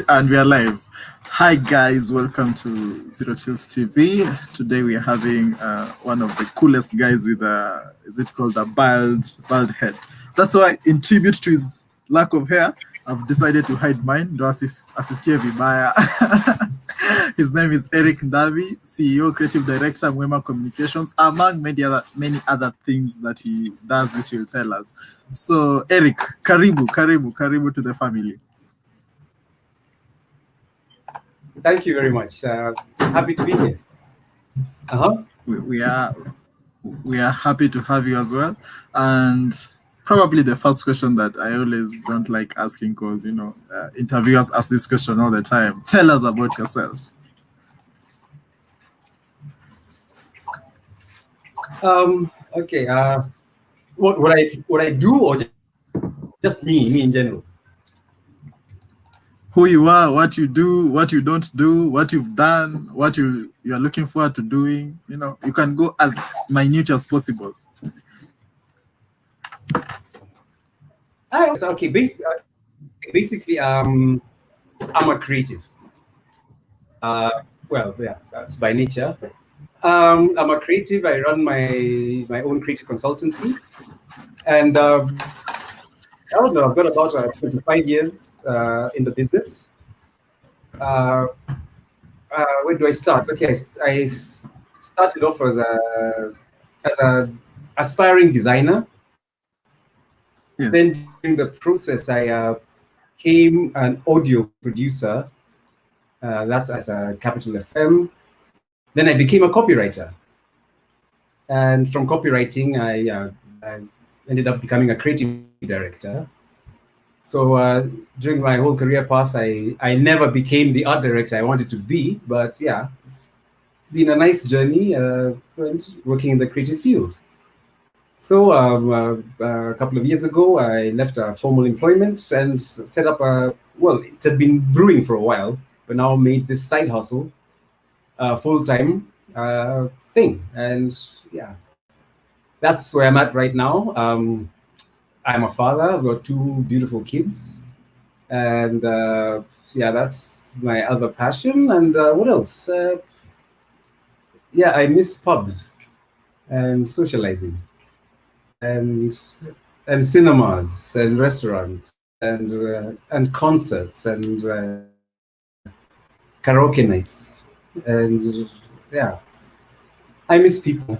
And we are live. Hi guys, welcome to Zero Chills TV. Today we are having one of the coolest guys with is it called a bald head? That's why, in tribute to his lack of hair, I've decided to hide mine. Do asisikie vibaya. His name is Eric Ndavi, CEO, Creative Director, Mwema Communications, among many other things that he does, which he'll tell us. So, Eric, karibu to the family. Thank you very much. Happy to be here. We are happy to have you as well. And probably the first question that I always don't like asking, because interviewers ask this question all the time. Tell us about yourself. Okay. What I do, or just me in general? Who you are, what you do, what you don't do, what you've done, what you are looking forward to doing. You can go as minute as possible. Okay. Basically, I'm a creative. Well, yeah, that's by nature. I'm a creative. I run my own creative consultancy, and I don't know, I've got about 25 years in the business. Where do I start? Okay, I started off as a aspiring designer. Yes. Then during the process, I became an audio producer. That's at Capital FM. Then I became a copywriter. And from copywriting, I ended up becoming a creative director. So during my whole career path, I never became the art director I wanted to be, but yeah, it's been a nice journey working in the creative field. So a couple of years ago, I left formal employment and set up it had been brewing for a while, but now made this side hustle full-time thing. And yeah, that's where I'm at right now. I'm a father. I've got two beautiful kids, and yeah, that's my other passion. And what else? Yeah, I miss pubs and socializing, and cinemas and restaurants and concerts and karaoke nights, and yeah, I miss people.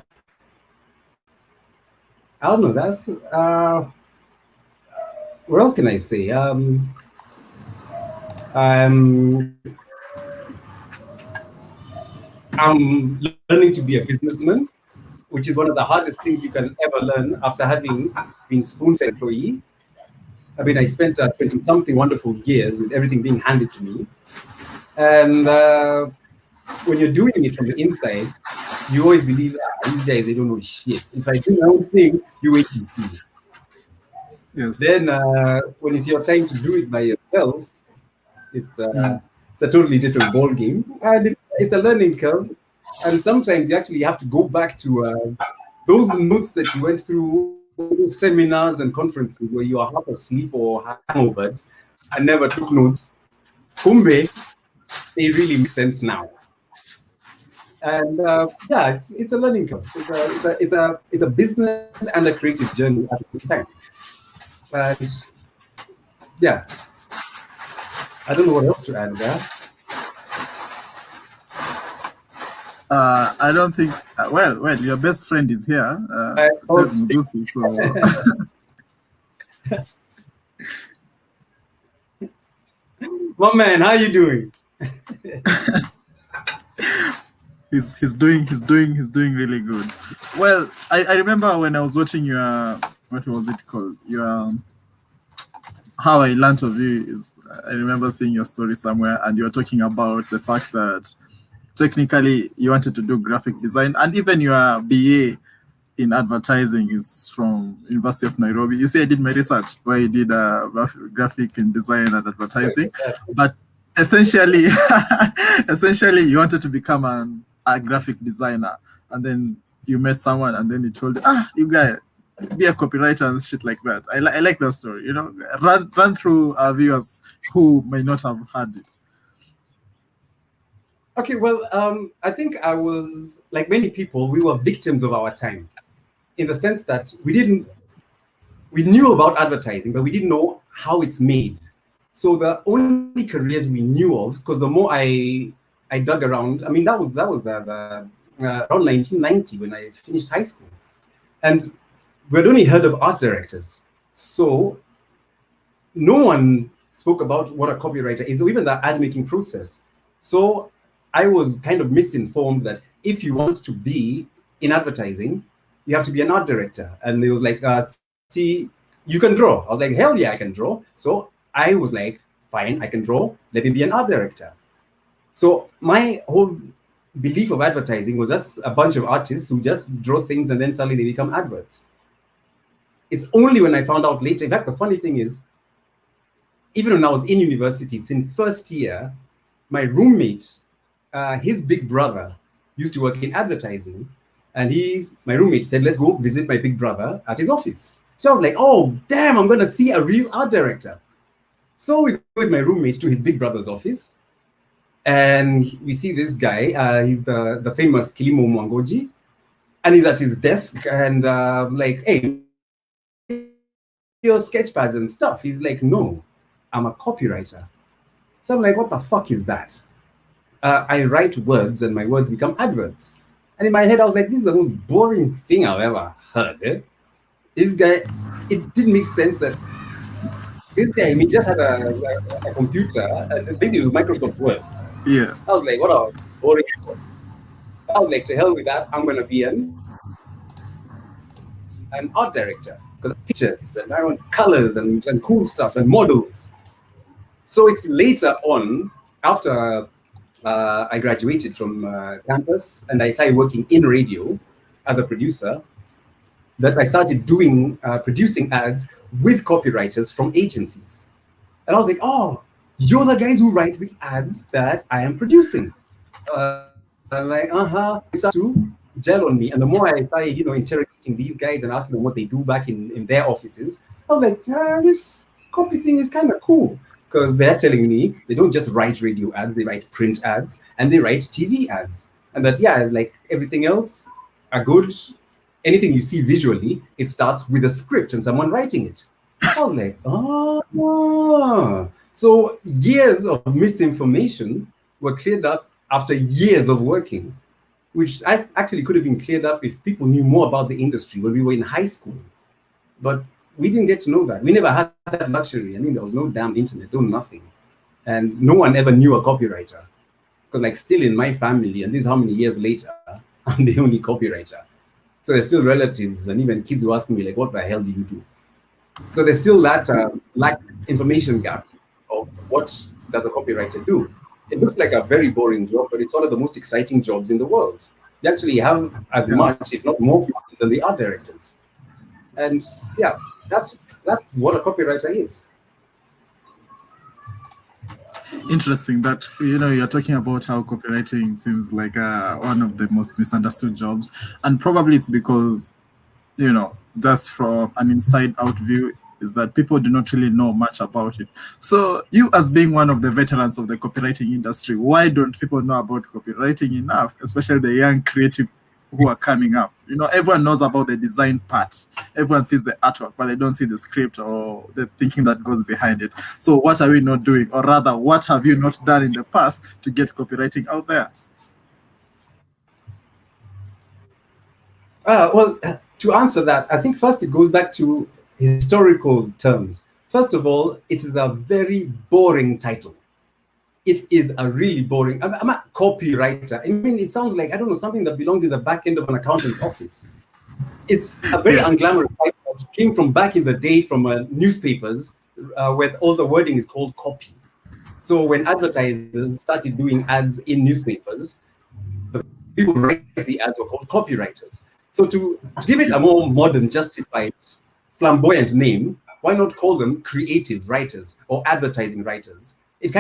I don't know. That's what else can I say? I'm learning to be a businessman, which is one of the hardest things you can ever learn after having been spoon-fed employee. I mean, I spent 20-something wonderful years with everything being handed to me. And when you're doing it from the inside, you always believe, these guys, they don't know shit. If I do my own thing, you wait and see. Yes. Then when it's your time to do it by yourself, it's a totally different ball game, and it's a learning curve. And sometimes you actually have to go back to those notes that you went through, those seminars and conferences where you are half asleep or hangover and never took notes. Kumbe, they really make sense now. And yeah, it's a learning curve. It's a business and a creative journey at the same time. And yeah, I don't know what else to add there. I don't think. Well, your best friend is here. Mudusi, so. My man, how you doing? He's doing really good. Well, I remember when I was watching your, what was it called? Your How I Learned of You is, I remember seeing your story somewhere, and you were talking about the fact that technically you wanted to do graphic design, and even your BA in advertising is from University of Nairobi. You see, I did my research where you did graphic in design and advertising, but essentially you wanted to become a graphic designer, and then you met someone, and then you told, you guys, be a copywriter and shit like that. I like that story. You know, run through our viewers who may not have heard it. Okay, well, I think I was like many people. We were victims of our time, in the sense that we knew about advertising, but we didn't know how it's made. So the only careers we knew of, because the more I dug around, I mean around 1990 when I finished high school, and we'd only heard of art directors. So no one spoke about what a copywriter is, or even the ad making process. So I was kind of misinformed that if you want to be in advertising, you have to be an art director. And it was like, see, you can draw. I was like, hell yeah, I can draw. So I was like, fine, I can draw. Let me be an art director. So my whole belief of advertising was just a bunch of artists who just draw things and then suddenly they become adverts. It's only when I found out later. In fact, the funny thing is, even when I was in university, it's in first year, my roommate, his big brother used to work in advertising. And my roommate said, let's go visit my big brother at his office. So I was like, oh, damn, I'm going to see a real art director. So we go with my roommate to his big brother's office. And we see this guy, he's the famous Kilimo Mwangoji. And he's at his desk and like, hey, your sketch pads and stuff. He's like, no, I'm a copywriter. So I'm like, what the fuck is that? I write words and my words become adverts. And in my head, I was like, this is the most boring thing I've ever heard. Eh? This guy, it didn't make sense that this guy, he just had a computer, and basically it was Microsoft Word. Yeah. I was like, what a boring thing. I was like, to hell with that, I'm going to be an art director. Because pictures, and I want colors and cool stuff and models. So it's later on, after I graduated from campus and I started working in radio as a producer, that I started doing producing ads with copywriters from agencies. And I was like, oh, you're the guys who write the ads that I am producing. I'm like, it started to gel on me. And the more I started, interrogating these guys and asking them what they do back in their offices, I was like, this copy thing is kind of cool. Because they're telling me they don't just write radio ads, they write print ads and they write TV ads. And that, yeah, like everything else are good. Anything you see visually, it starts with a script and someone writing it. I was like, oh. So years of misinformation were cleared up after years of working, which actually could have been cleared up if people knew more about the industry when we were in high school. But we didn't get to know that. We never had that luxury. I mean, there was no damn internet, no nothing. And no one ever knew a copywriter. Because like still in my family, and this is how many years later, I'm the only copywriter. So there's still relatives and even kids who ask me like, what the hell do you do? So there's still that lack information gap of what does a copywriter do. It looks like a very boring job, but it's one of the most exciting jobs in the world. You actually have as much, if not more, fun than the art directors. And yeah, that's what a copywriter is. Interesting that you're talking about how copywriting seems like one of the most misunderstood jobs, and probably it's because just from an inside out view is that people do not really know much about it. So you, as being one of the veterans of the copywriting industry, why don't people know about copywriting enough, especially the young creative who are coming up? Everyone knows about the design part. Everyone sees the artwork, but they don't see the script or the thinking that goes behind it. So what are we not doing? Or rather, what have you not done in the past to get copywriting out there? Well, to answer that, I think first it goes back to historical terms. First of all, it is a very boring title. It is a really boring. I'm a copywriter. I mean, it sounds like, I don't know, something that belongs in the back end of an accountant's office. It's a very unglamorous title that came from back in the day from newspapers where all the wording is called copy. So when advertisers started doing ads in newspapers, the people who write the ads were called copywriters. So to give it a more modern, justified, flamboyant name, why not call them creative writers or advertising writers? It's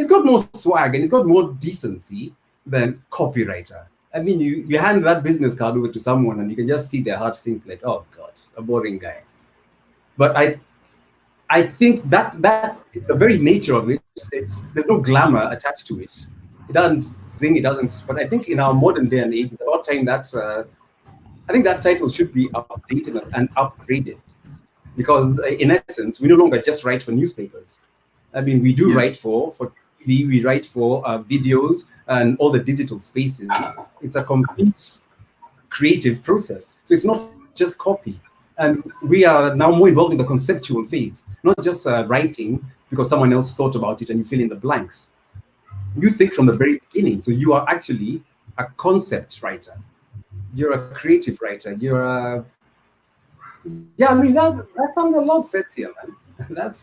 got more swag and it's got more decency than copywriter. I mean, you hand that business card over to someone and you can just see their heart sink like, oh God, a boring guy. But I think that the very nature of it, there's no glamour attached to it. It doesn't sing, it doesn't. But I think in our modern day and age, it's about time that I think that title should be updated and upgraded, because in essence, we no longer just write for newspapers. I mean, we do Yeah. write for TV, we write for videos and all the digital spaces. It's a complete creative process. So it's not just copy. And we are now more involved in the conceptual phase, not just writing because someone else thought about it and you fill in the blanks. You think from the very beginning. So you are actually a concept writer. You're a creative writer. You're a, yeah, I mean, that sounds a lot sexier, man.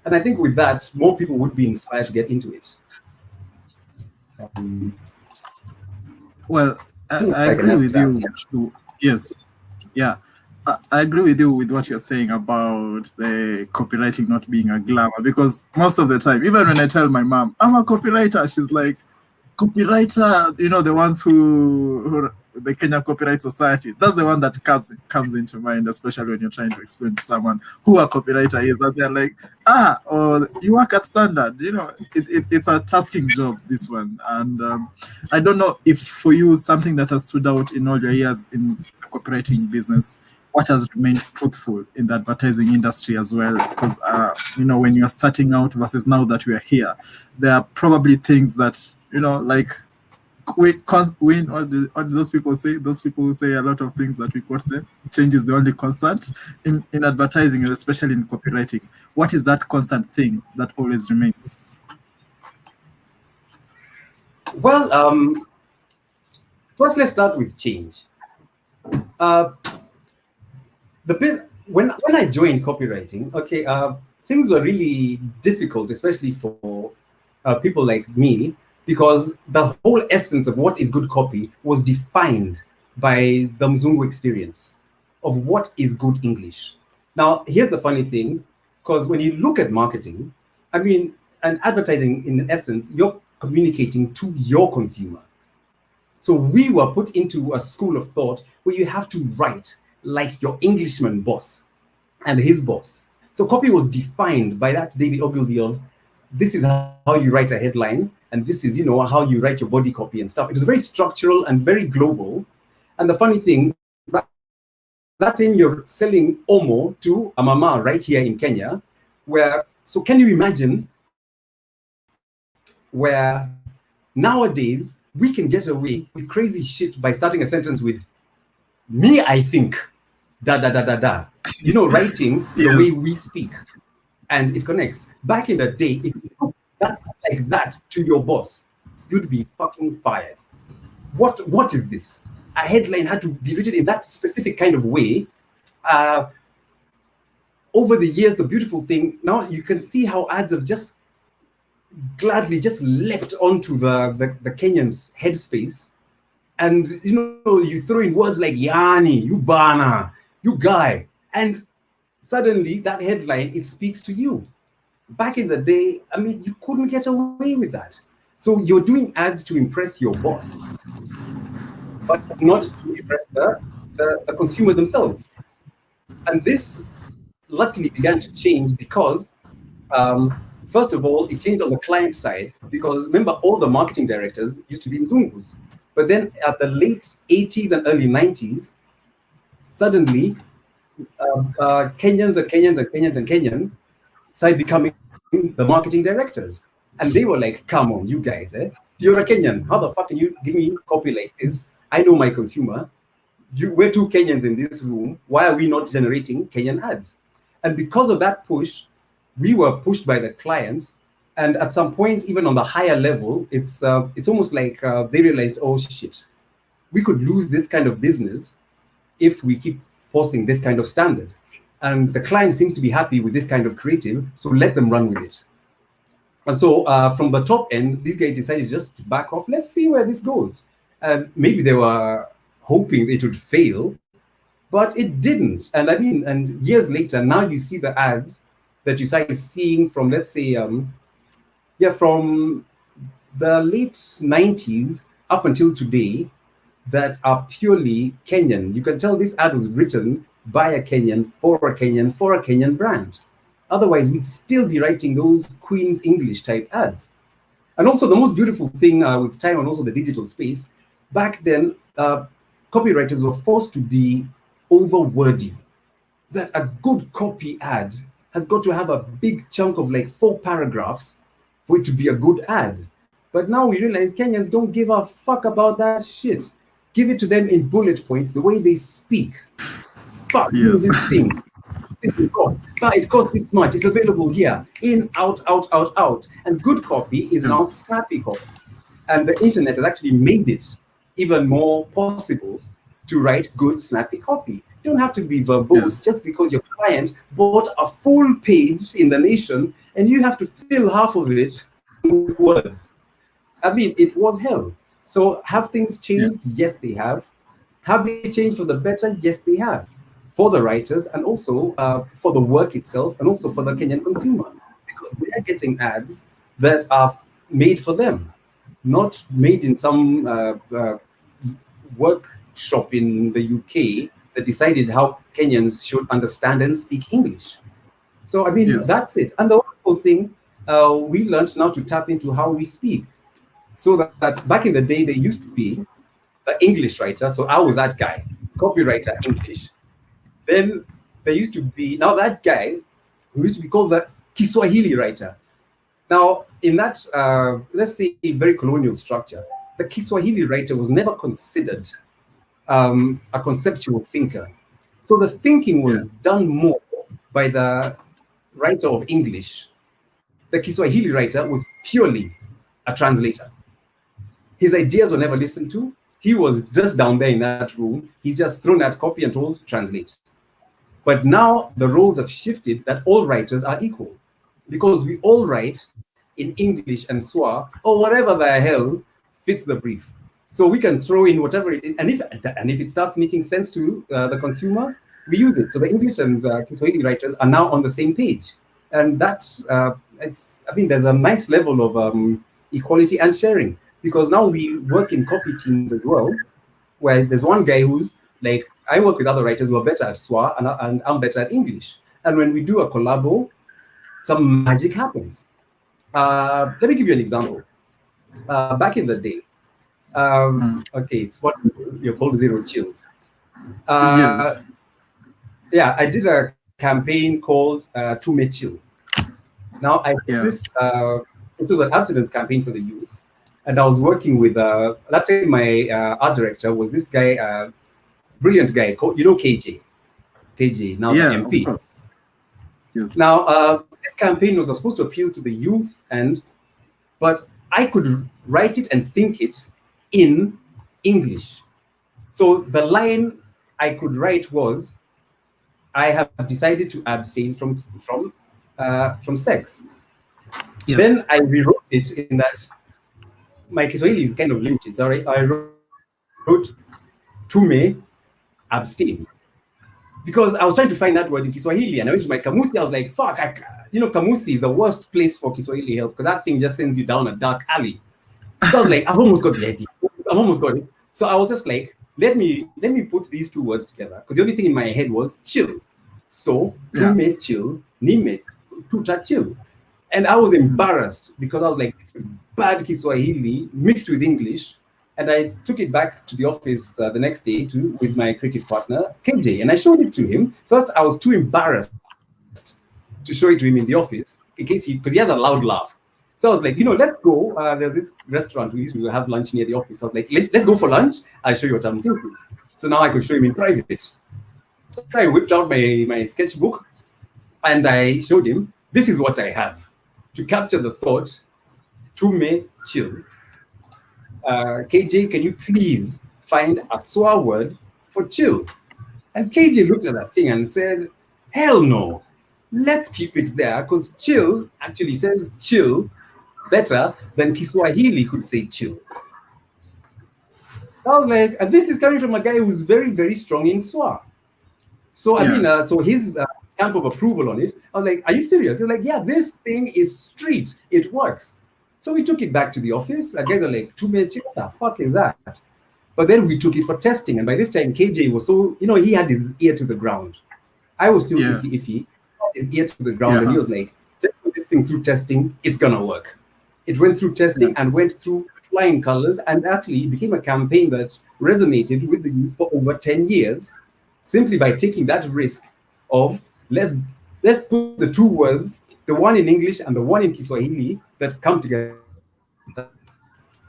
And I think with that, more people would be inspired to get into it. Well, I think I I can agree help with that. you too. Yes. Yeah. I agree with you with what you're saying about the copywriting not being a glamour, because most of the time, even when I tell my mom I'm a copywriter, she's like, copywriter, the ones who the Kenya Copyright Society, that's the one that comes into mind, especially when you're trying to explain to someone who a copywriter is, and they're like, or you work at Standard. It's a tasking job, this one. And I don't know if for you something that has stood out in all your years in the copywriting business, what has remained truthful in the advertising industry as well, because when you're starting out versus now that we are here, there are probably things that like what do those people say? Those people say a lot of things that we quote them. Change is the only constant in advertising, and especially in copywriting. What is that constant thing that always remains? Well, first let's start with change. Uh, when I joined copywriting, okay, things were really difficult, especially for people like me, because the whole essence of what is good copy was defined by the Mzungu experience of what is good English. Now, here's the funny thing, because when you look at marketing, I mean, and advertising, in essence, you're communicating to your consumer. So we were put into a school of thought where you have to write like your Englishman boss and his boss. So copy was defined by that David Ogilvy of, this is how you write a headline, and this is, how you write your body copy and stuff. It was very structural and very global. And the funny thing, that time you're selling Omo to a mama right here in Kenya, so can you imagine where nowadays we can get away with crazy shit by starting a sentence with, me, I think, da da da da da. Writing the way we speak, and it connects. Back in the day, if you put that like that to your boss, you'd be fucking fired. What is this? A headline had to be written in that specific kind of way. Over the years, the beautiful thing, now you can see how ads have just gladly just leapt onto the Kenyans' headspace. And you throw in words like Yani, you bana, you guy, and suddenly that headline, it speaks to you. Back in the day, I mean, you couldn't get away with that. So you're doing ads to impress your boss, but not to impress the consumer themselves. And this luckily began to change because, first of all, it changed on the client side, because remember, all the marketing directors used to be Mzungus. But then at the late 80s and early 90s, suddenly Kenyans and Kenyans and Kenyans and Kenyans started becoming the marketing directors. And they were like, come on, you guys, you're a Kenyan. How the fuck can you give me copy like this? I know my consumer. We're two Kenyans in this room. Why are we not generating Kenyan ads? And because of that push, we were pushed by the clients. And at some point, even on the higher level, it's almost like they realized, oh shit, we could lose this kind of business if we keep forcing this kind of standard. And the client seems to be happy with this kind of creative, so let them run with it. And so from the top end, these guys decided just to back off. Let's see where this goes. And maybe they were hoping it would fail, but it didn't. And I mean, and years later, now you see the ads that you started seeing from, let's say, from the late 90s up until today. that are purely Kenyan. You can tell this ad was written by a Kenyan, for a Kenyan, for a Kenyan brand. Otherwise, we'd still be writing those Queen's English type ads. And also the most beautiful thing with time and also the digital space, back then, copywriters were forced to be over wordy. That a good copy ad has got to have a big chunk of like 4 paragraphs for it to be a good ad. But now we realize Kenyans don't give a fuck about that shit. Give it to them in bullet points, the way they speak. Fuck, Yes. this thing. It costs this much. It's available here. In, out, out, out, out. And good copy is now snappy copy. And the internet has actually made it even more possible to write good, snappy copy. You don't have to be verbose just because your client bought a full page in the Nation and you have to fill half of it with words. I mean, it was hell. So have things changed? Yes, they have. Have they changed for the better? Yes, they have. For the writers and also for the work itself and also for the Kenyan consumer, because they're getting ads that are made for them, not made in some workshop in the UK that decided how Kenyans should understand and speak English. So, I mean, that's it. And the wonderful thing, we learned now to tap into how we speak. So that back in the day, there used to be the English writer. So I was that guy, copywriter English. Then there used to be, now that guy who used to be called the Kiswahili writer. Now, in that, let's say, very colonial structure, the Kiswahili writer was never considered a conceptual thinker. So the thinking was done more by the writer of English. The Kiswahili writer was purely a translator. His ideas were never listened to. He was just down there in that room. He's just thrown that copy and told, translate. But now the roles have shifted that all writers are equal because we all write in English and Swa or whatever the hell fits the brief. So we can throw in whatever it is. And if it starts making sense to the consumer, we use it. So the English and Kiswahili writers are now on the same page. And that's, there's a nice level of equality and sharing because now we work in copy teams as well, where there's one guy who's like, I work with other writers who are better at Swa and I'm better at English. And when we do a collabo, some magic happens. Let me give you an example. Back in the day, okay, it's what you're called Zero Chills. Yeah, I did a campaign called Tume Chill. Now, I did this, it was an abstinence campaign for the youth. And I was working with, that time my art director was this guy, brilliant guy called, KJ, now the MP. Of course. Yes. Now, this campaign was supposed to appeal to the youth, but I could write it and think it in English. So the line I could write was, I have decided to abstain from sex. Yes. Then I rewrote it in that my Kiswahili is kind of limited. So I wrote Tume abstain. Because I was trying to find that word in Kiswahili and I went to my Kamusi. I was like, fuck, Kamusi is the worst place for Kiswahili help because that thing just sends you down a dark alley. So I was like, I've almost got the idea. I've almost got it. So I was just like, let me put these two words together because the only thing in my head was chill. So, Tume chill, Nime tuta chill. And I was embarrassed because I was like, this is bad Kiswahili mixed with English. And I took it back to the office the next day with my creative partner, KJ, and I showed it to him. First, I was too embarrassed to show it to him in the office because he has a loud laugh. So I was like, let's go. There's this restaurant we used to have lunch near the office. I was like, let's go for lunch. I'll show you what I'm thinking. So now I could show him in private. So I whipped out my sketchbook and I showed him, this is what I have to capture the thought, Tume chill. KJ, can you please find a Swa word for chill? And KJ looked at that thing and said, hell no, let's keep it there because chill actually says chill better than Kiswahili could say chill. I was like, and this is coming from a guy who's very, very strong in Swa. So, so his stamp of approval on it, I was like, are you serious? He's like, yeah, this thing is street. It works. So we took it back to the office. Guys are like, what the fuck is that? But then we took it for testing, and by this time KJ was so, he had his ear to the ground. I was still iffy. He had his ear to the ground, and he was like, just put this thing through testing, it's gonna work. It went through testing and went through flying colors, and actually it became a campaign that resonated with the youth for over 10 years, simply by taking that risk of let's put the two words, the one in English and the one in Kiswahili, that come together.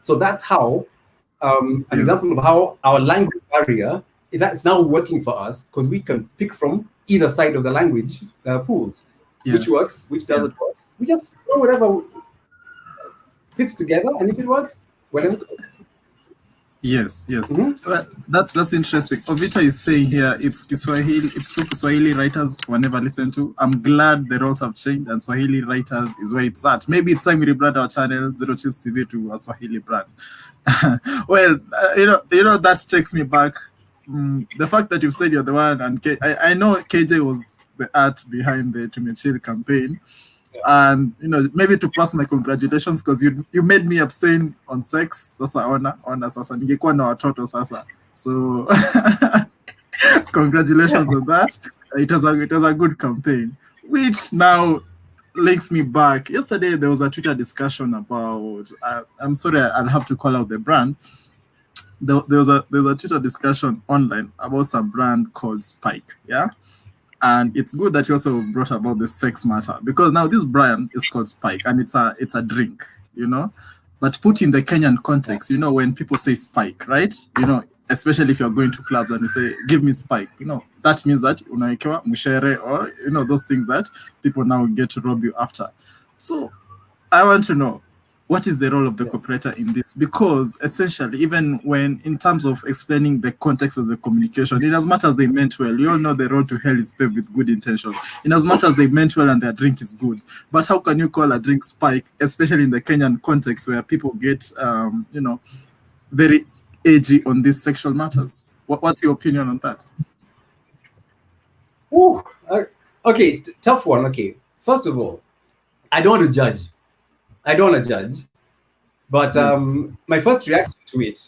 So that's how an example of how our language barrier is that it's now working for us, because we can pick from either side of the language pools, which works, which doesn't work. We just throw whatever fits together, and if it works, whatever. Yes. That's interesting. Ovita is saying here it's Kiswahili, it's true Kiswahili writers will never listen to. I'm glad the roles have changed and Swahili writers is where it's at. Maybe it's time we rebrand our channel Zero Chills TV to a Swahili brand. Well, that takes me back. The fact that you said you're the one, and I know KJ was the art behind the Tumechill campaign. And maybe to pass my congratulations, because you made me abstain on sex. Sasa ona sasa ningekuwa na watoto sasa. So congratulations on that. It was a good campaign, which now links me back. Yesterday there was a Twitter discussion about I'm sorry, I'll have to call out the brand. There was a Twitter discussion online about some brand called Spike. And it's good that you also brought about the sex matter, because now this brand is called Spike, and it's a drink, but put in the Kenyan context, when people say Spike, right? Especially if you're going to clubs and you say, give me Spike, that means that unaekewa mushere, or those things that people now get to rob you after. So I want to know, what is the role of the copywriter in this? Because essentially, even when in terms of explaining the context of the communication, in as much as they meant well, you all know the road to hell is paved with good intentions. In as much as they meant well and their drink is good, but how can you call a drink Spike, especially in the Kenyan context where people get, very edgy on these sexual matters? What's your opinion on that? Okay, tough one. Okay, first of all, I don't want to judge. But my first reaction to it,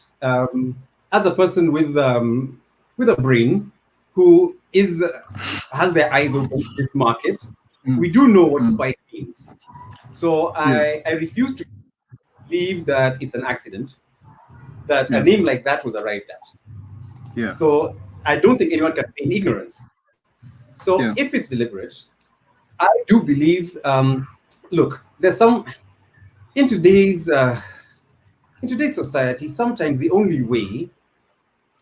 as a person with a brain who has their eyes open to this market, we do know what Spike means. So I refuse to believe that it's an accident, that a name like that was arrived at. So I don't think anyone can feign ignorance. So if it's deliberate, I do believe. Look, there's some. In today's society, sometimes the only way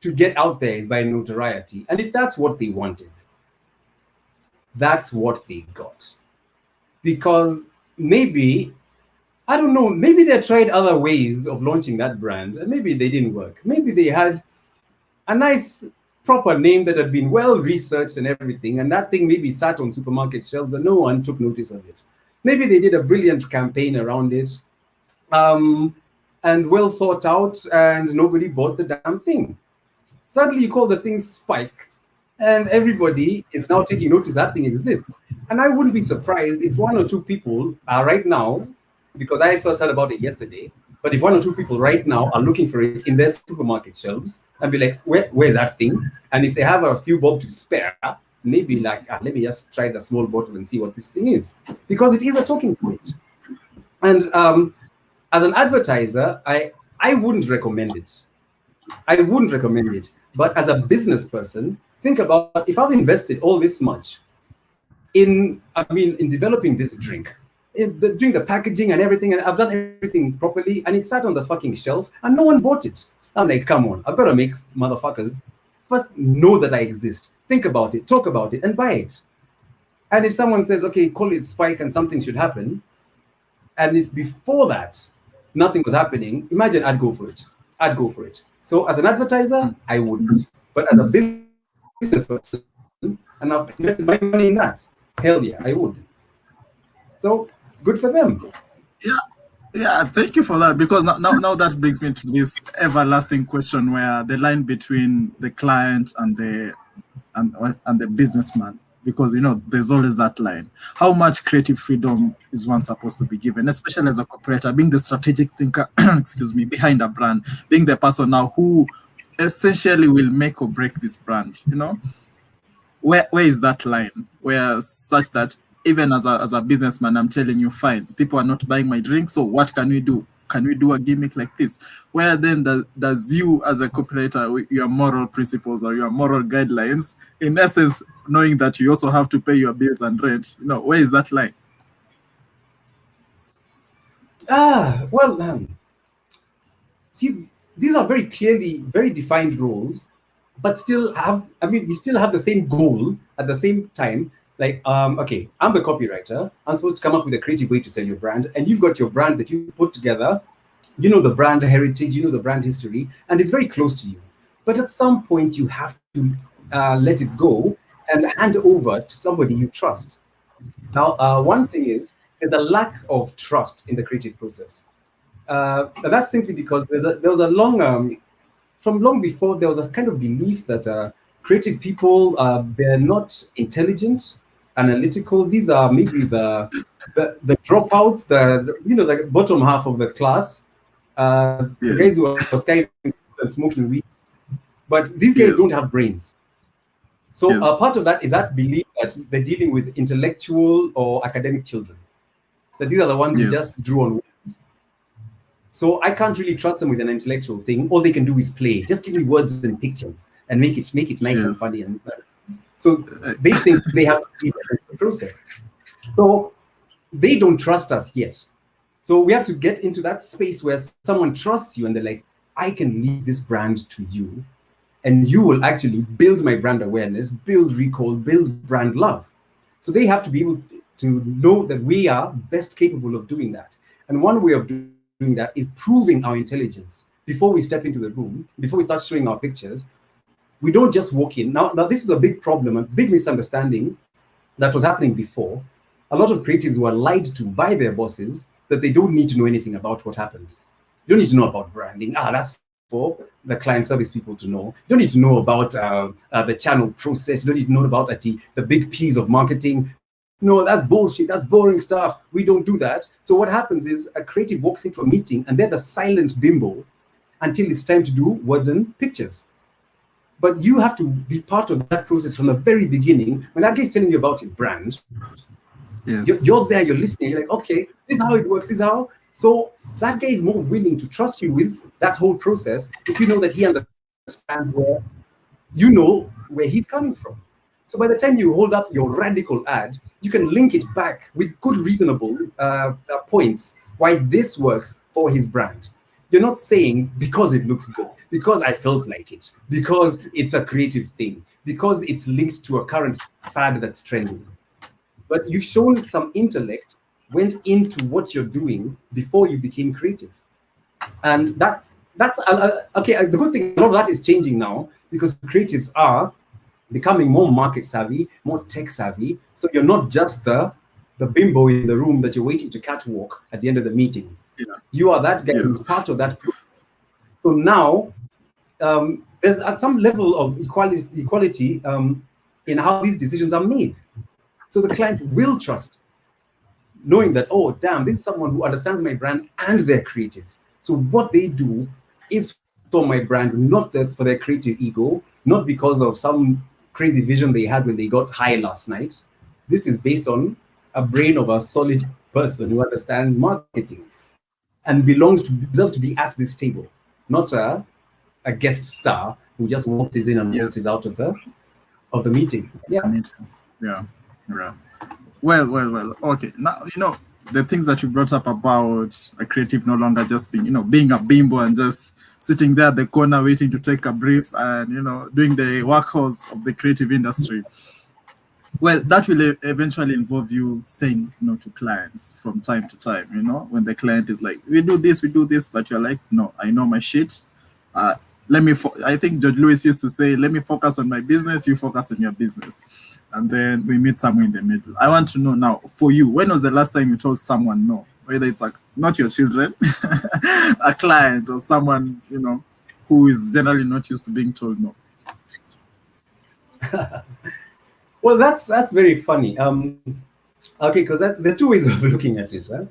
to get out there is by notoriety. And if that's what they wanted, that's what they got. Because maybe, I don't know, maybe they tried other ways of launching that brand, and maybe they didn't work. Maybe they had a nice, proper name that had been well researched and everything, and that thing maybe sat on supermarket shelves and no one took notice of it. Maybe they did a brilliant campaign around it, and well thought out, and nobody bought the damn thing. Suddenly you call the thing Spiked, and everybody is now taking notice that thing exists. And I wouldn't be surprised if one or two people are right now, because I first heard about it yesterday, but if one or two people right now are looking for it in their supermarket shelves and be like, where's that thing? And if they have a few bob to spare, maybe like, let me just try the small bottle and see what this thing is, because it is a talking point. And as an advertiser, I wouldn't recommend it. But as a business person, think about, if I've invested all this much in developing this drink, doing the packaging and everything, and I've done everything properly, and it sat on the fucking shelf and no one bought it. I'm like, come on, I've got to make motherfuckers first know that I exist. Think about it, talk about it, and buy it. And if someone says, okay, call it Spike and something should happen, and if before that nothing was happening, imagine I'd go for it. So as an advertiser, I wouldn't. But as a business person, and I've invested my money in that, hell yeah, I would. So good for them. Yeah, thank you for that, because now that brings me to this everlasting question where the line between the client and the businessman, because there's always that line. How much creative freedom is one supposed to be given, especially as a copywriter, being the strategic thinker, behind a brand, being the person now who essentially will make or break this brand, you know? Where is that line? Where such that even as a businessman, I'm telling you, fine, people are not buying my drink, so what can we do? Can we do a gimmick like this? Where then does you as a copywriter, with your moral principles or your moral guidelines, in essence, knowing that you also have to pay your bills and rent, you know, where is that line? Well, see, these are very clearly, very defined roles, but still have, I mean, we still have the same goal at the same time. Like, okay, I'm the copywriter. I'm supposed to come up with a creative way to sell your brand, and you've got your brand that you put together. You know the brand heritage, you know the brand history, and it's very close to you. But at some point, you have to let it go and hand over to somebody you trust. Now, one thing is there's a lack of trust in the creative process. And that's simply because there was a long, from long before, there was a kind of belief that creative people, they're not intelligent, analytical. These are maybe the dropouts, you know, like bottom half of the class, the guys Yes. who are skiving and smoking weed. But these guys Yes. don't have brains. So Yes. part of that is that belief that they're dealing with intellectual or academic children. That these are the ones who Yes. just drew on. So I can't really trust them with an intellectual thing. All they can do is play. Just give me words and pictures and make it nice and Yes. funny. And so they think they have to be the process. So they don't trust us yet. So we have to get into that space where someone trusts you and they're like, I can leave this brand to you, and you will actually build my brand awareness, build recall, build brand love. So they have to be able to know that we are best capable of doing that. And one way of doing that is proving our intelligence before we step into the room, before we start showing our pictures. We don't just walk in. Now this is a big problem, a big misunderstanding that was happening before. A lot of creatives were lied to by their bosses that they don't need to know anything about what happens. You don't need to know about branding. That's for the client service people to know. You don't need to know about the channel process. You don't need to know about the big P's of marketing. No, that's bullshit. That's boring stuff. We don't do that. So what happens is a creative walks into a meeting and they're the silent bimbo until it's time to do words and pictures. But you have to be part of that process from the very beginning. When that guy's telling you about his brand, Yes. you're there, you're listening, you're like, okay, this is how it works, this is how. So that guy is more willing to trust you with that whole process if you know that he understands where you know where he's coming from. So by the time you hold up your radical ad, you can link it back with good, reasonable points why this works for his brand. You're not saying because it looks good, because I felt like it, because it's a creative thing, because it's linked to a current fad that's trending. But you've shown some intellect went into what you're doing before you became creative. And that's okay. The good thing, a lot of that is changing now because creatives are becoming more market savvy, more tech savvy. So you're not just the bimbo in the room that you're waiting to catwalk at the end of the meeting. Yeah. You are that guy who's Yes. part of that. So now there's at some level of equality in how these decisions are made. So the client will trust, knowing that, oh, damn, this is someone who understands my brand and they're creative. So what they do is for my brand, not for their creative ego, not because of some crazy vision they had when they got high last night. This is based on a brain of a solid person who understands marketing and deserves to be at this table, not a guest star who just waltzes in and Yes. waltzes out of the meeting. Yeah. Yeah. Yeah. Well. Okay. Now, the things that you brought up about a creative no longer just being a bimbo and just sitting there at the corner waiting to take a brief and, doing the workhorse of the creative industry. Well, that will eventually involve you saying no to clients from time to time, when the client is like, we do this, but you're like, no, I know my shit. Uh, I think George Lewis used to say, let me focus on my business, you focus on your business. And then we meet somewhere in the middle. I want to know now, for you, when was the last time you told someone no? Whether it's not your children, a client or someone, who is generally not used to being told no. Well, that's very funny. Okay, because there are two ways of looking at it. Huh?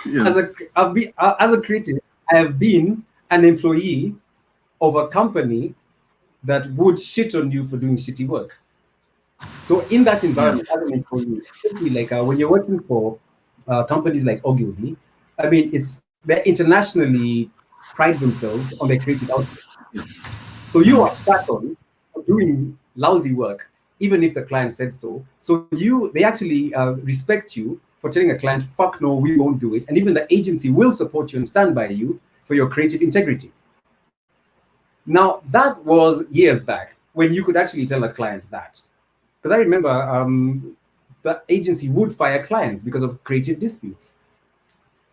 Yes. As a creative, I have been an employee of a company that would shit on you for doing shitty work. So in that environment, as I mentioned, especially like when you're working for companies like Ogilvy, I mean, they internationally pride themselves on their creative output. So you are sat on doing lousy work, even if the client said so. So they actually respect you for telling a client, "Fuck no, we won't do it," and even the agency will support you and stand by you for your creative integrity. Now that was years back when you could actually tell a client that. Because I remember the agency would fire clients because of creative disputes.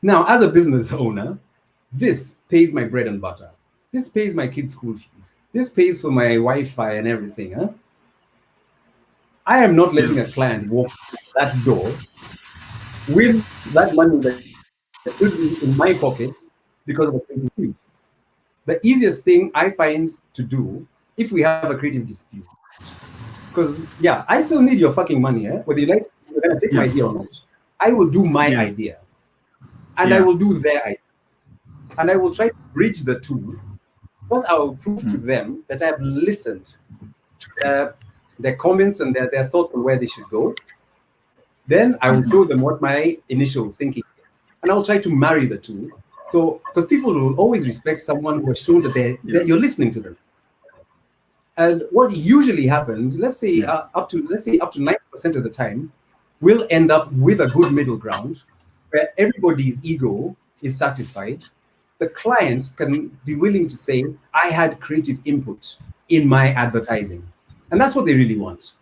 Now, as a business owner, this pays my bread and butter. This pays my kids' school fees. This pays for my Wi-Fi and everything. Huh? I am not letting a client walk through that door with that money that should be in my pocket because of a creative dispute. The easiest thing I find to do if we have a creative dispute, because yeah, I still need your fucking money, whether you're gonna take my idea or not. I will do my idea, and I will do their idea, and I will try to bridge the two. First, I will prove to them that I have listened to their comments and their thoughts on where they should go. Then I will show them what my initial thinking is, and I will try to marry the two. So, because people will always respect someone who has shown that you're listening to them. And what usually happens, let's say up to 90% of the time, we'll end up with a good middle ground where everybody's ego is satisfied. The client can be willing to say, "I had creative input in my advertising," and that's what they really want.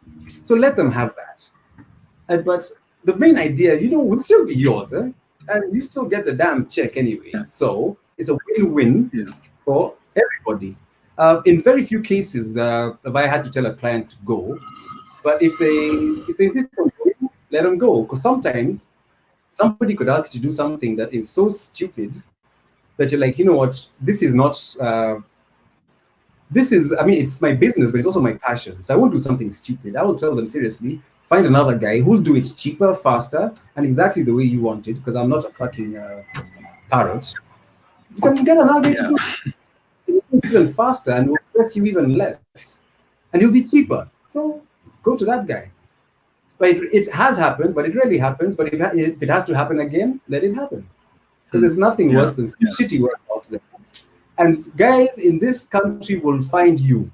So let them have that. But the main idea, will still be yours, and you still get the damn check anyway. So it's a win-win for everybody. In very few cases have I had to tell a client to go, but if they insist on going, let them go. Because sometimes somebody could ask you to do something that is so stupid that you're like, you know what, this is not. It's my business, but it's also my passion. So I won't do something stupid. I will tell them seriously, find another guy who'll do it cheaper, faster, and exactly the way you want it. Because I'm not a fucking parrot. You can get another guy to do it even faster and will cost you even less, and he'll be cheaper. So go to that guy. But it has happened, but it rarely happens. But if it has to happen again, let it happen, because there's nothing worse than shitty work out there. And guys in this country will find you.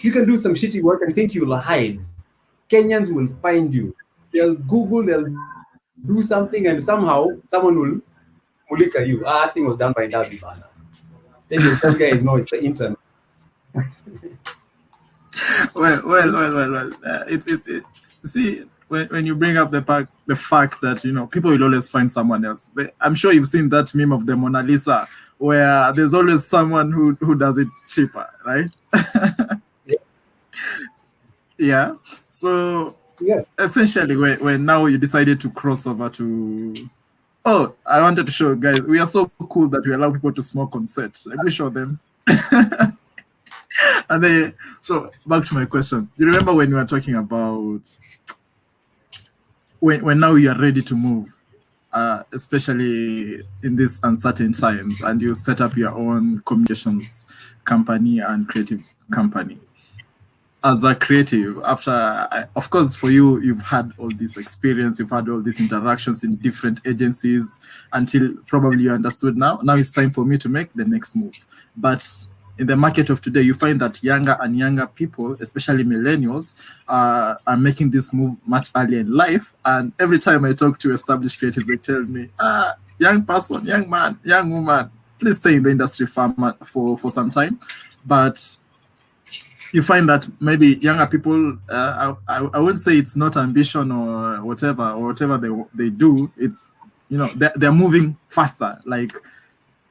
You can do some shitty work and think you'll hide. Kenyans will find you. They'll Google, they'll do something, and somehow someone will mulika you. That thing was done by Ndavi Bana. Then you tell guys, no, it's the internet. Well. See, when you bring up the fact that people will always find someone else. I'm sure you've seen that meme of the Mona Lisa, where there's always someone who does it cheaper, right? Yeah. So essentially, when now you decided to cross over to. Oh, I wanted to show guys, we are so cool that we allow people to smoke on sets. Let me show them. And then, so back to my question. You remember when you were talking about when now you are ready to move, especially in these uncertain times, and you set up your own communications company and creative company. As a creative, after, of course, for you, you've had all this experience, you've had all these interactions in different agencies until probably you understood now it's time for me to make the next move. But in the market of today, you find that younger and younger people, especially millennials, are making this move much earlier in life. And every time I talk to established creatives, they tell me, young person, young man, young woman, please stay in the industry for some time. But you find that maybe younger people, I wouldn't say it's not ambition or whatever they do. It's, they're moving faster. Like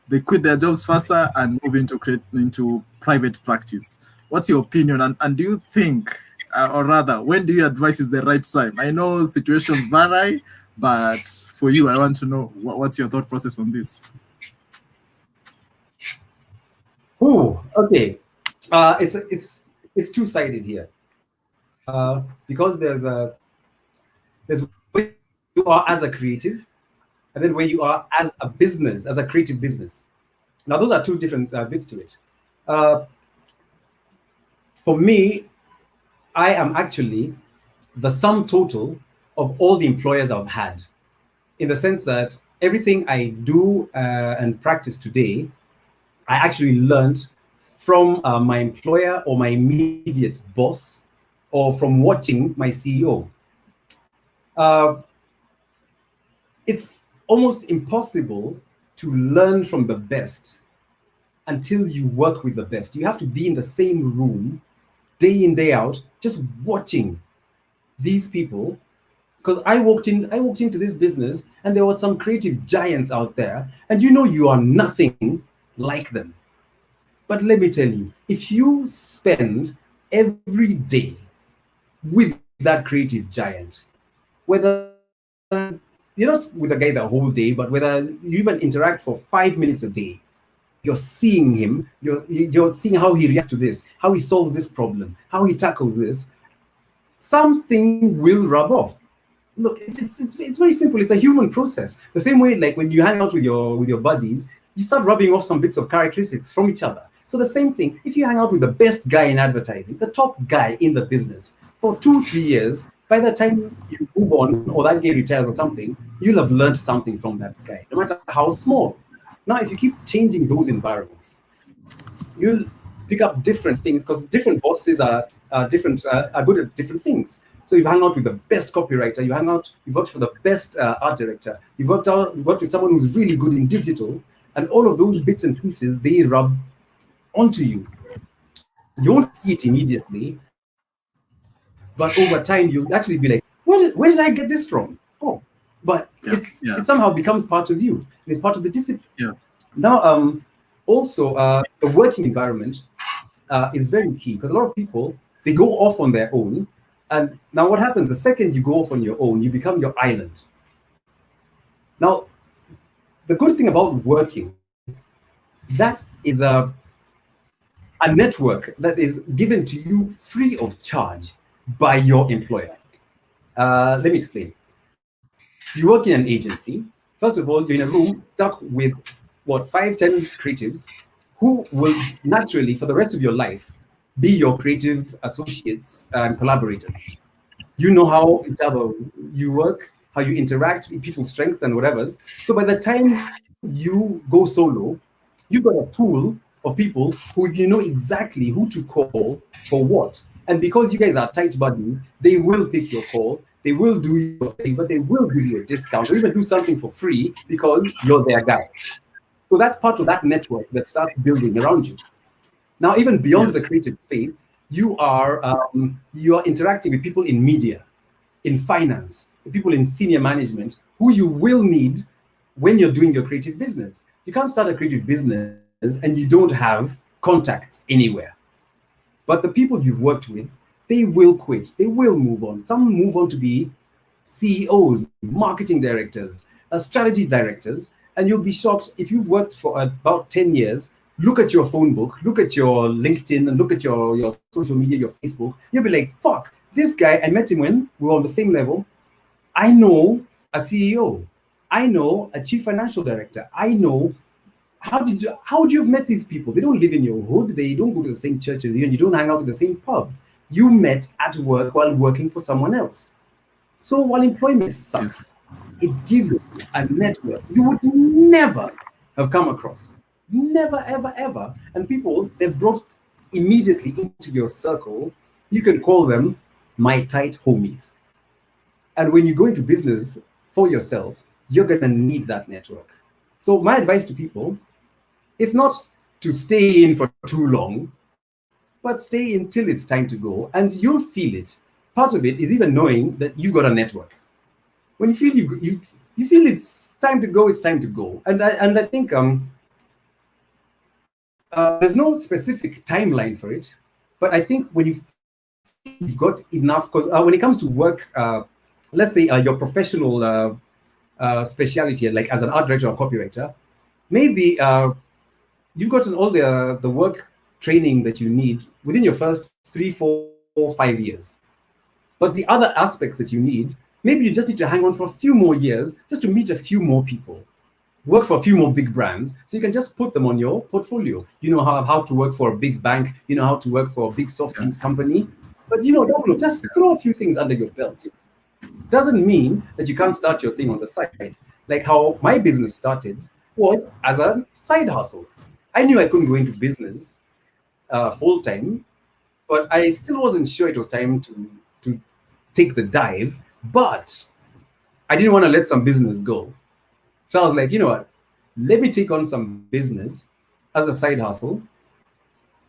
they quit their jobs faster and move into private practice. What's your opinion? And do you think, or rather, when do you advise is the right time? I know situations vary, but for you, I want to know what's your thought process on this. Oh, okay. It's two-sided here, because there's where you are as a creative, and then where you are as a business, as a creative business. Now, those are two different bits to it. Uh, for me, I am actually the sum total of all the employers I've had, in the sense that everything I do and practice today, I actually learned from my employer or my immediate boss, or from watching my CEO. Uh, it's almost impossible to learn from the best until you work with the best. You have to be in the same room day in, day out, just watching these people. Because I walked into this business and there were some creative giants out there, and you are nothing like them. But let me tell you, if you spend every day with that creative giant, whether you're not with a guy the whole day, but whether you even interact for 5 minutes a day, you're seeing him, you're seeing how he reacts to this, how he solves this problem, how he tackles this, something will rub off. Look, it's very simple. It's a human process. The same way, like when you hang out with your buddies, you start rubbing off some bits of characteristics from each other. So the same thing, if you hang out with the best guy in advertising, the top guy in the business for 2 3 years, by the time you move on or that guy retires or something, you'll have learned something from that guy, no matter how small. Now, if you keep changing those environments, you'll pick up different things, because different bosses are good at different things. So you've hung out with the best copywriter, you've worked for the best art director, you've worked with someone who's really good in digital, and all of those bits and pieces, they rub onto you. You won't see it immediately, but over time you'll actually be like, where did I get this from? Oh, but Yeah, it yeah, somehow becomes part of you. It's part of the discipline. yeah. Now, also, the working environment is very key, because a lot of people, they go off on their own. And now what happens the second you go off on your own, you become your island. Now, the good thing about working, that is a network that is given to you free of charge by your employer. Let me explain. You work in an agency. First of all, you're in a room stuck with what, 5 10 creatives who will naturally, for the rest of your life, be your creative associates and collaborators. You know how each other you work, how you interact with people's strengths and whatever's. So by the time you go solo, you've got a pool of people who you know exactly who to call for what. And because you guys are tight buddies, they will pick your call, they will do you a favor, they will give you a discount, or even do something for free because you're their guy. So that's part of that network that starts building around you. Now, even beyond the Yes, creative space, you are interacting with people in media, in finance, people in senior management, who you will need when you're doing your creative business. You can't start a creative business and you don't have contacts anywhere. But the people you've worked with, they will quit, they will move on. Some move on to be CEOs, marketing directors, strategy directors, and you'll be shocked if you've worked for about 10 years. Look at your phone book, look at your LinkedIn, and look at your social media, your Facebook. You'll be like, fuck, this guy, I met him when we were on the same level. I know a CEO. I know a chief financial director. I know. How would you have met these people? They don't live in your hood. They don't go to the same church as you, and you don't hang out in the same pub. You met at work while working for someone else. So while employment sucks, yes, it gives you a network you would never have come across. Never, ever, ever. And people they've brought immediately into your circle. You can call them my tight homies. And when you go into business for yourself, you're going to need that network. So my advice to people is not to stay in for too long, but stay until it's time to go, and you'll feel it. Part of it is even knowing that you've got a network. When you feel you feel it's time to go, it's time to go. And I think there's no specific timeline for it, but I think when you feel you've got enough, because when it comes to work, let's say your professional speciality, like as an art director or copywriter, maybe you've gotten all the work training that you need within your first 3 4 5 years. But the other aspects that you need, maybe you just need to hang on for a few more years just to meet a few more people. work for a few more big brands, so you can just put them on your portfolio. You know how to work for a big bank, you know how to work for a big soft drinks company, but just throw a few things under your belt. Doesn't mean that you can't start your thing on the side. Like how my business started was as a side hustle. I knew I couldn't go into business full time, but I still wasn't sure it was time to take the dive. But I didn't want to let some business go. So I was like, you know what? Let me take on some business as a side hustle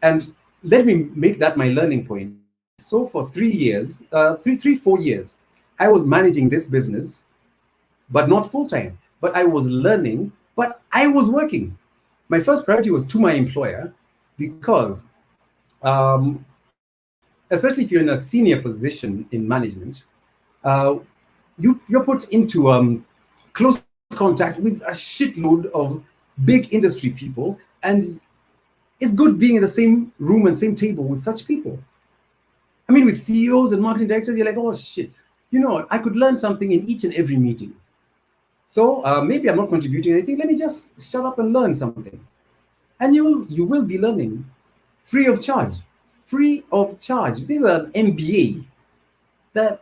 and let me make that my learning point. So for 3 years, 4 years, I was managing this business, but not full time. But I was learning, but I was working. My first priority was to my employer because, especially if you're in a senior position in management, uh, you're put into close contact with a shitload of big industry people, and it's good being in the same room and same table with such people. I mean, with CEOs and marketing directors, you're like, oh shit, I could learn something in each and every meeting. So maybe I'm not contributing anything. Let me just shut up and learn something, and you will be learning free of charge. Free of charge. This is an MBA that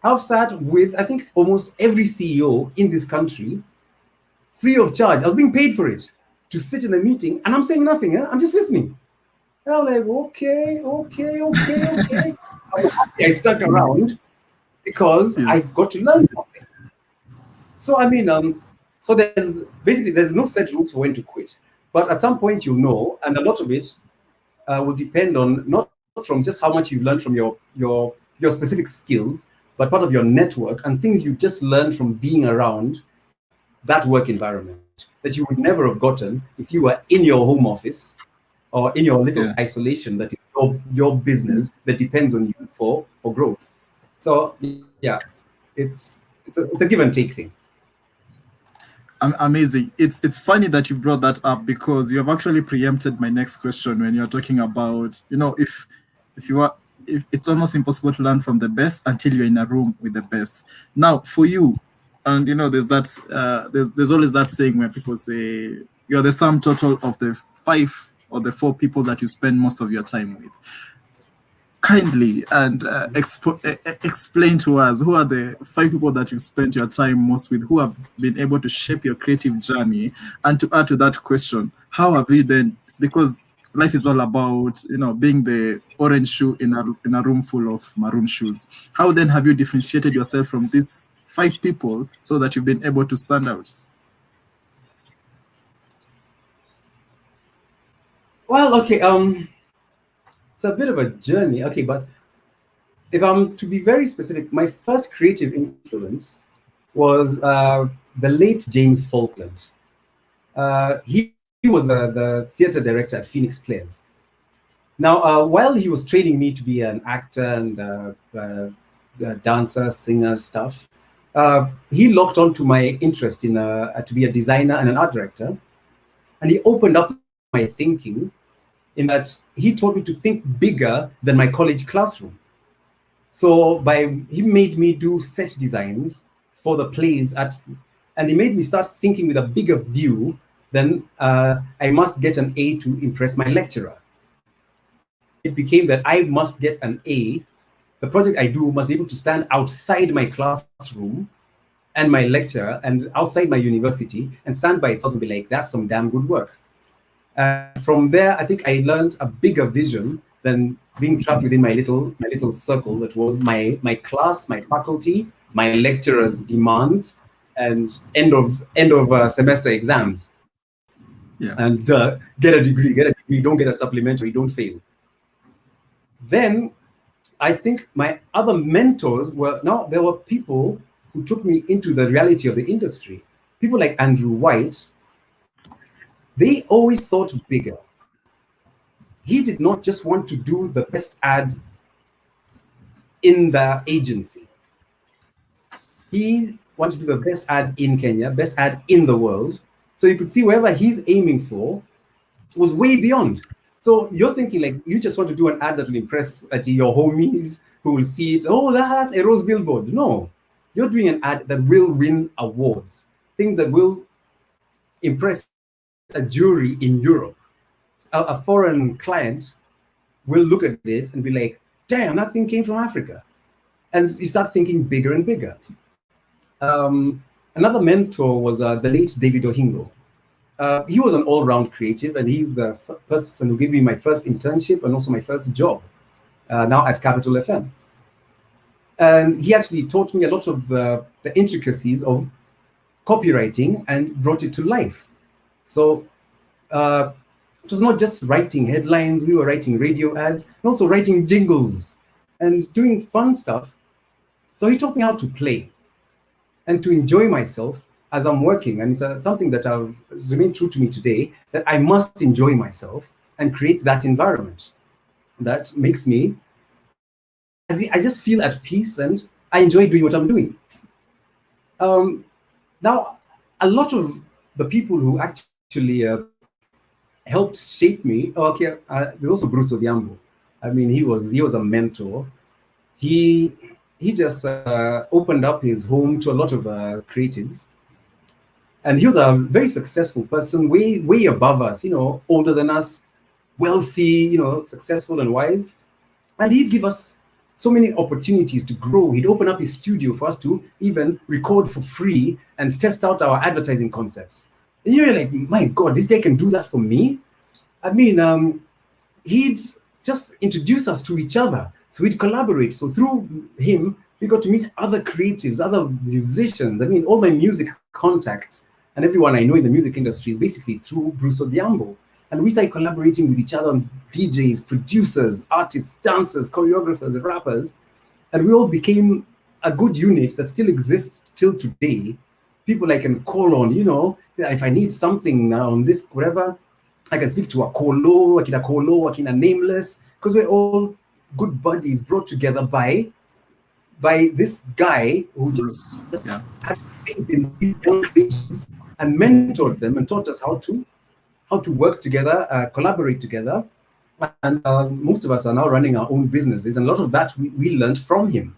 I've sat with, I think, almost every CEO in this country, free of charge. I was being paid for it to sit in a meeting, and I'm saying nothing. I'm just listening. And I'm like, okay. I stuck around because I got to learn something. So so there's no set rules for when to quit, but at some point and a lot of it will depend on not from just how much you've learned from your specific skills, but part of your network and things you just learned from being around that work environment that you would never have gotten if you were in your home office or in your little isolation that is your business that depends on you for growth. So yeah, it's a give and take thing. Amazing. It's funny that you brought that up because you have actually preempted my next question when you're talking about, if it's almost impossible to learn from the best until you're in a room with the best. Now, for you, and there's that there's always that saying where people say you're the sum total of the 5 or the 4 people that you spend most of your time with. Kindly and explain to us who are the 5 people that you've spent your time most with, who have been able to shape your creative journey. And to add to that question, how have you then, because life is all about being the orange shoe in a room full of maroon shoes, how then have you differentiated yourself from these 5 people so that you've been able to stand out? Well, okay, it's a bit of a journey. Okay, but if I'm to be very specific, my first creative influence was the late James Falkland. He was the theater director at Phoenix Players. Now, while he was training me to be an actor and dancer, singer, stuff, he locked on to my interest in to be a designer and an art director. And he opened up my thinking in that he taught me to think bigger than my college classroom. So he made me do set designs for the plays and he made me start thinking with a bigger view than I must get an A to impress my lecturer. It became that I must get an A. The project I do must be able to stand outside my classroom and my lecturer and outside my university and stand by itself and be like, that's some damn good work. From there, I think I learned a bigger vision than being trapped within my little circle that was my class, my faculty, my lecturers' demands, and end of semester exams. Yeah. And get a degree, don't get a supplementary, don't fail. Then I think my other mentors there were people who took me into the reality of the industry. People like Andrew White. They always thought bigger. He did not just want to do the best ad in the agency. He wanted to do the best ad in Kenya, best ad in the world. So you could see wherever he's aiming for was way beyond. So you're thinking like you just want to do an ad that will impress your homies who will see it. Oh, that's a rose billboard. No, you're doing an ad that will win awards, things that will impress a jury in Europe. A foreign client will look at it and be like, damn, that thing came from Africa. And you start thinking bigger and bigger. Another mentor was the late David Ohingo. He was an all-round creative, and he's the person who gave me my first internship and also my first job, now at Capital FM. And he actually taught me a lot of the intricacies of copywriting and brought it to life. So it was not just writing headlines, we were writing radio ads, and also writing jingles and doing fun stuff. So he taught me how to play and to enjoy myself as I'm working. And it's something that I've remained true to me today, that I must enjoy myself and create that environment that makes me, I just feel at peace and I enjoy doing what I'm doing. Now, a lot of the people who actually helped shape me, there's also Bruce Odhiambo. I mean, he was a mentor. He just opened up his home to a lot of creatives. And he was a very successful person, way above us, older than us, wealthy, successful and wise. And he'd give us so many opportunities to grow. He'd open up his studio for us to even record for free and test out our advertising concepts. And you're like, my God, this guy can do that for me? I mean, he'd just introduce us to each other. So we'd collaborate. So through him, we got to meet other creatives, other musicians. I mean, all my music contacts and everyone I know in the music industry is basically through Bruce Odhiambo. And we started collaborating with each other, DJs, producers, artists, dancers, choreographers, rappers. And we all became a good unit that still exists till today. People I can call on, if I need something on this, whatever, I can speak to a Akina Nameless, because we're all good buddies brought together by this guy who just had faith in these young creators and mentored them and taught us how to work together, collaborate together. And most of us are now running our own businesses, and a lot of that we learned from him.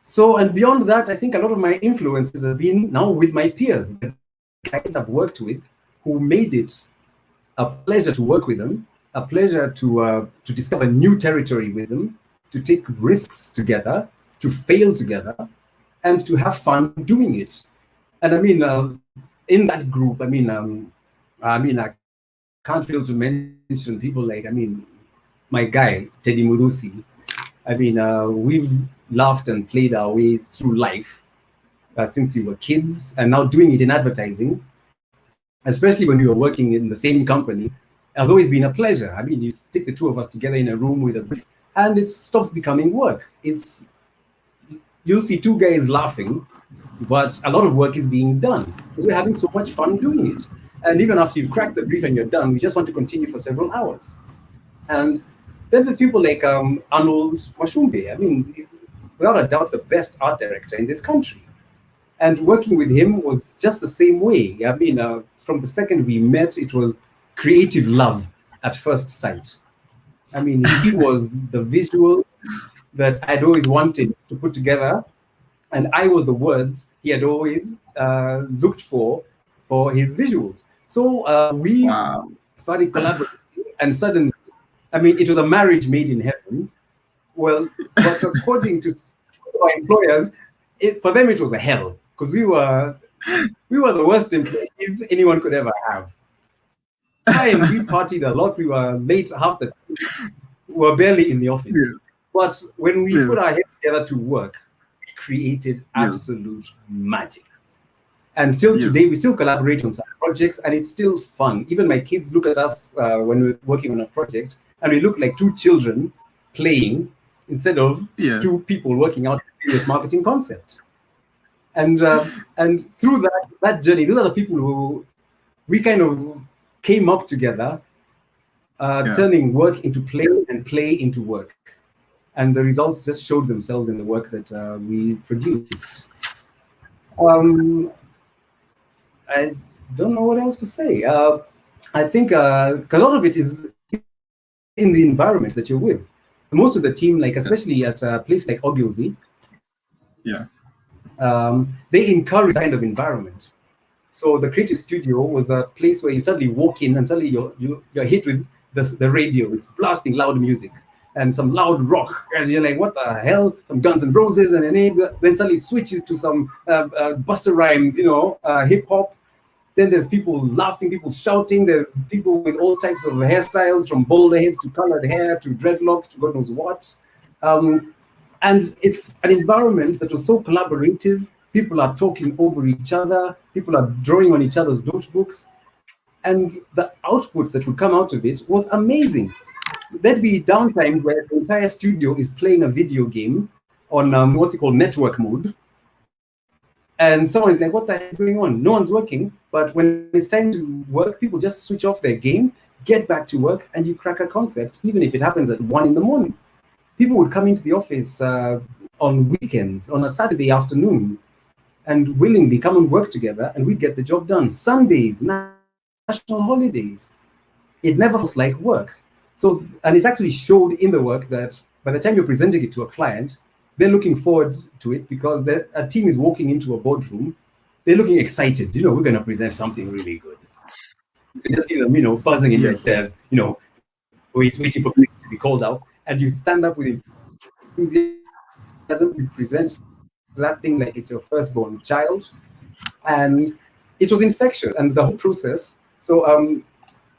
So, and beyond that, I think a lot of my influences have been now with my peers, the guys I've worked with, who made it a pleasure to work with them, a pleasure to discover new territory with them, to take risks together, to fail together, and to have fun doing it. And I mean, in that group, I can't fail to mention people like, my guy, Teddy Murusi. We've laughed and played our way through life since we were kids, and now doing it in advertising, especially when we were working in the same company, has always been a pleasure. I mean, you stick the two of us together in a room with a brief, and it stops becoming work. You'll see two guys laughing, but a lot of work is being done because we're having so much fun doing it. And even after you've cracked the brief and you're done, we just want to continue for several hours. And then there's people like Arnold Mashumbe. I mean, he's without a doubt the best art director in this country. And working with him was just the same way. I mean, from the second we met, it was creative love at first sight. I mean, he was the visual that I'd always wanted to put together, and I was the words he had always looked for his visuals. So we started collaborating, and suddenly, it was a marriage made in heaven. Well, but according to our employers, for them it was a hell, because we were the worst employees anyone could ever have. Fine, we partied a lot. We were late half the time. We were barely in the office. Yeah. But when we put our heads together to work, we created absolute magic. And till today, we still collaborate on some projects, and it's still fun. Even my kids look at us when we're working on a project, and we look like two children playing instead of two people working out a serious marketing concept. And through that journey, those are the people who we kind of came up together, turning work into play and play into work. And the results just showed themselves in the work that we produced. I don't know what else to say. I think a lot of it is in the environment that you're with. Most of the team, like especially at a place like Ogilvy, they encourage that kind of environment. So the creative studio was a place where you suddenly walk in and suddenly you're hit with the radio. It's blasting loud music and some loud rock, and you're like, what the hell? Some Guns N' Roses, and then suddenly switches to some Busta Rhymes, hip hop. Then there's people laughing, people shouting. There's people with all types of hairstyles, from bald heads to colored hair to dreadlocks to God knows what. And it's an environment that was so collaborative. People are talking over each other. People are drawing on each other's notebooks. And the output that would come out of it was amazing. There'd be downtime where the entire studio is playing a video game on what's it called, network mode. And someone is like, what the hell is going on? No one's working. But when it's time to work, people just switch off their game, get back to work, and you crack a concept, even if it happens at 1 a.m. People would come into the office on weekends, on a Saturday afternoon, and willingly come and work together, and we'd get the job done. Sundays, national holidays, it never felt like work. So, and it actually showed in the work that by the time you're presenting it to a client, they're looking forward to it because a team is walking into a boardroom. They're looking excited. We're going to present something really good. You can just see them, buzzing in their chairs, waiting for people to be called out. And you stand up with enthusiasm, you present that thing like it's your firstborn child. And it was infectious, and the whole process. So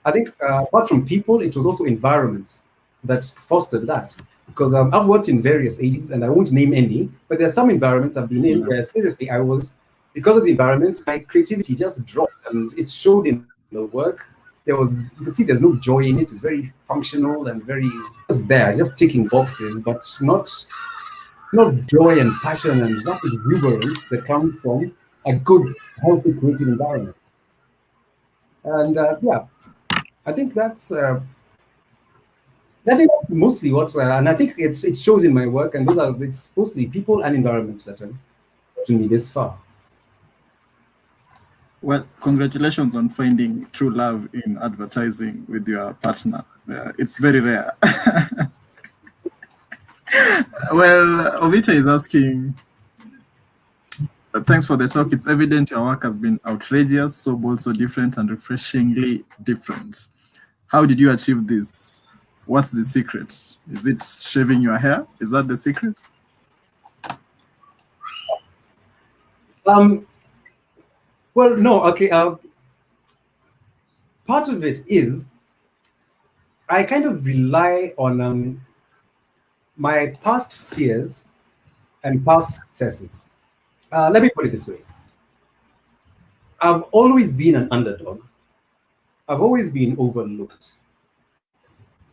I think apart from people, it was also environments that fostered that. Because I've worked in various agencies, and I won't name any, but there are some environments I've been in where seriously because of the environment, my creativity just dropped, and it showed in the work. You could see there's no joy in it. It's very functional and just there, just ticking boxes, but not joy and passion and that exuberance that comes from a good, healthy, creative environment. And I think that's mostly what, and I think it shows in my work, and it's mostly people and environments that have gotten me this far. Well, congratulations on finding true love in advertising with your partner. It's very rare. Well, Ovita is asking, thanks for the talk. It's evident your work has been outrageous, so bold, so different, and refreshingly different. How did you achieve this? What's the secret? Is it shaving your hair? Is that the secret? Well, no, okay. Part of it is I kind of rely on my past fears and past successes. Let me put it this way. I've always been an underdog. I've always been overlooked.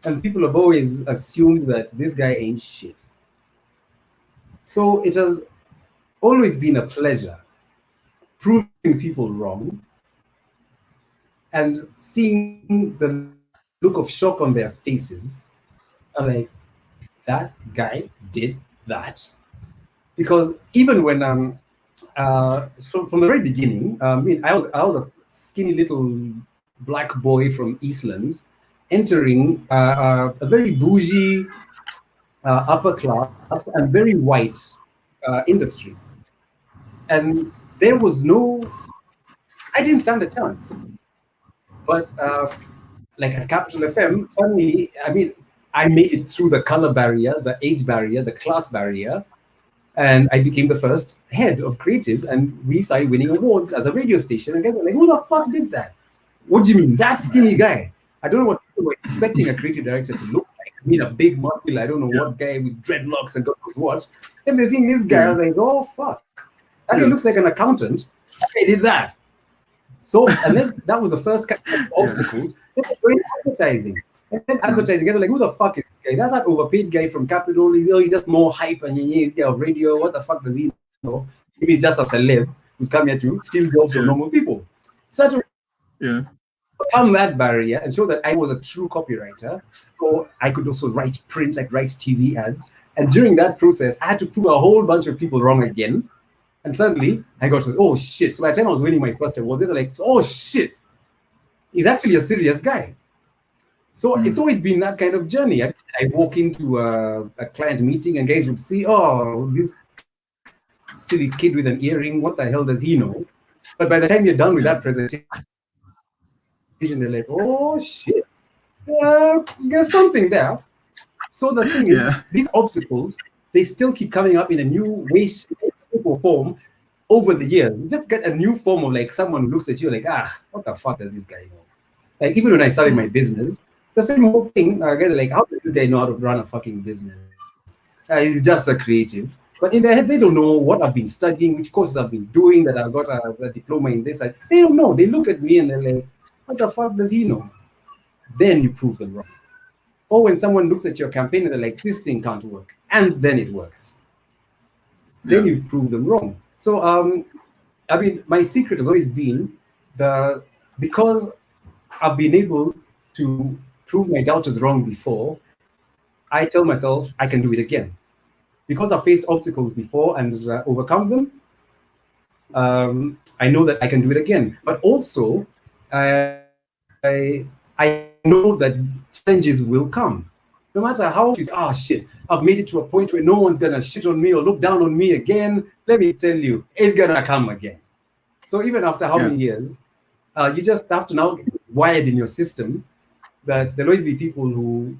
And people have always assumed that this guy ain't shit. So it has always been a pleasure proving people wrong and seeing the look of shock on their faces. I'm like, that guy did that? Because even when so from the very beginning, I was a skinny little black boy from Eastlands entering a very bougie upper class and very white industry. And there was I didn't stand a chance. But like at Capital FM, funny, I made it through the color barrier, the age barrier, the class barrier, and I became the first head of creative, and we started winning awards as a radio station. And guys were like, who the fuck did that? What do you mean, that skinny guy? I don't know what people were expecting a creative director to look like. A big muscular, I don't know what guy with dreadlocks and God knows what. And they're seeing this guy, I was like, oh, fuck. That guy looks like an accountant. I did that. So, and then that was the first kind of obstacles. Then going advertising. And then advertising, guys are like, who the fuck is this guy? That's that overpaid guy from Capital. He's just more hype and he's guy of radio. What the fuck does he know? Maybe he's just a celeb who's come here to steal jobs from normal people. So to overcome that barrier and show that I was a true copywriter. So I could also write print, like write TV ads. And during that process, I had to prove a whole bunch of people wrong again. And suddenly I got to, oh shit. So by the time I was winning my first awards, they were like, oh shit, he's actually a serious guy. So it's always been that kind of journey. I walk into a client meeting and guys would see, oh, this silly kid with an earring, what the hell does he know? But by the time you're done with that presentation, they're like, oh shit, there's something there. So the thing is, these obstacles, they still keep coming up in a new way, shape, or form over the years. You just get a new form of like someone who looks at you like, what the fuck does this guy know? Like even when I started my business, the same whole thing, I get like, how does this guy know how to run a fucking business? He's just a creative. But in their heads, they don't know what I've been studying, which courses I've been doing, that I've got a diploma in this. They don't know. They look at me and they're like, what the fuck does he know? Then you prove them wrong. Or when someone looks at your campaign and they're like, this thing can't work, and then it works. Then you prove them wrong. So, I mean, my secret has always been because I've been able to prove my doubters wrong before, I tell myself I can do it again. Because I've faced obstacles before and overcome them, I know that I can do it again. But also, I know that challenges will come. No matter how, shit, I've made it to a point where no one's going to shit on me or look down on me again. Let me tell you, it's going to come again. So even after how many years, you just have to now get wired in your system that there'll always be people who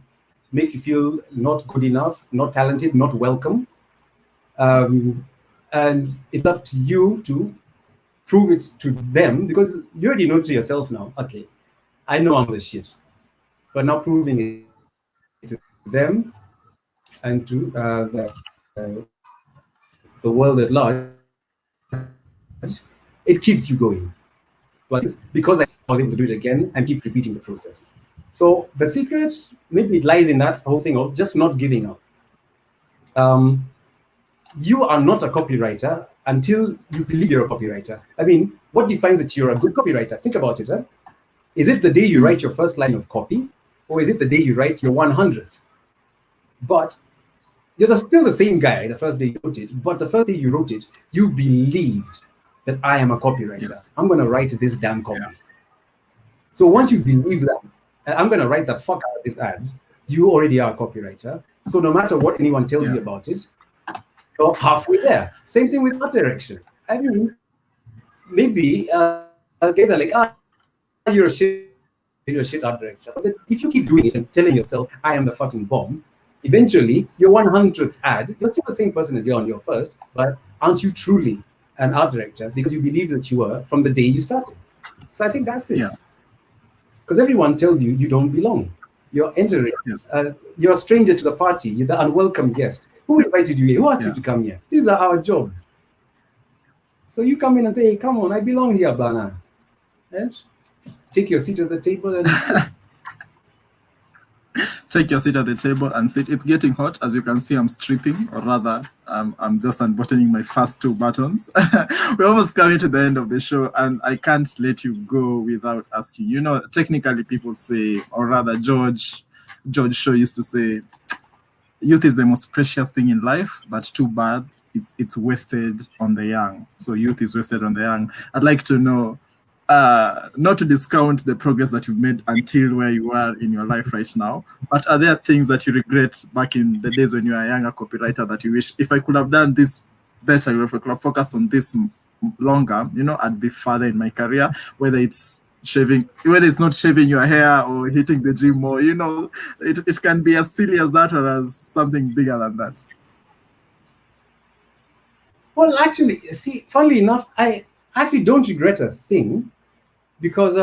make you feel not good enough, not talented, not welcome. And it's up to you to prove it to them, because you already know to yourself now, okay, I know I'm the shit. But now proving it to them and to the world at large, it keeps you going. But because I was able to do it again and keep repeating the process. So the secret, maybe it lies in that whole thing of just not giving up. You are not a copywriter until you believe you're a copywriter. I mean, what defines that you're a good copywriter? Think about it. Is it the day you write your first line of copy, or is it the day you write your 100th? But you're still the same guy the first day you wrote it, but the first day you wrote it, you believed that I am a copywriter. Yes. I'm going to write this damn copy. Yeah. So once you believe that, and I'm going to write the fuck out of this ad, you already are a copywriter. So no matter what anyone tells you about it, you're halfway there. Same thing with art direction. I mean, maybe guys are like, you're a shit art director. But if you keep doing it and telling yourself, I am the fucking bomb, eventually your 100th ad, you're still the same person as you're on your first, but aren't you truly an art director because you believe that you were from the day you started? So I think that's it. Because everyone tells you you don't belong. You're entering. Yes. You're a stranger to the party. You're the unwelcome guest. Who invited you here? Who asked you to come here? These are our jobs. So you come in and say, hey, come on, I belong here, Bana. And take your seat at the table and take your seat at the table and sit. It's getting hot. As you can see, I'm stripping, or rather, I'm just unbuttoning my first two buttons. We're almost coming to the end of the show, and I can't let you go without asking. You know, technically people say, or rather George Shaw used to say, youth is the most precious thing in life, but too bad it's wasted on the young. So youth is wasted on the young. I'd like to know, not to discount the progress that you've made until where you are in your life right now, but are there things that you regret back in the days when you were a younger copywriter that you wish, if I could have done this better, if I could have focused on this longer, you know, I'd be further in my career, whether it's not shaving your hair or hitting the gym more, you know, it can be as silly as that or as something bigger than that. Well, actually, see, funnily enough, I actually don't regret a thing, because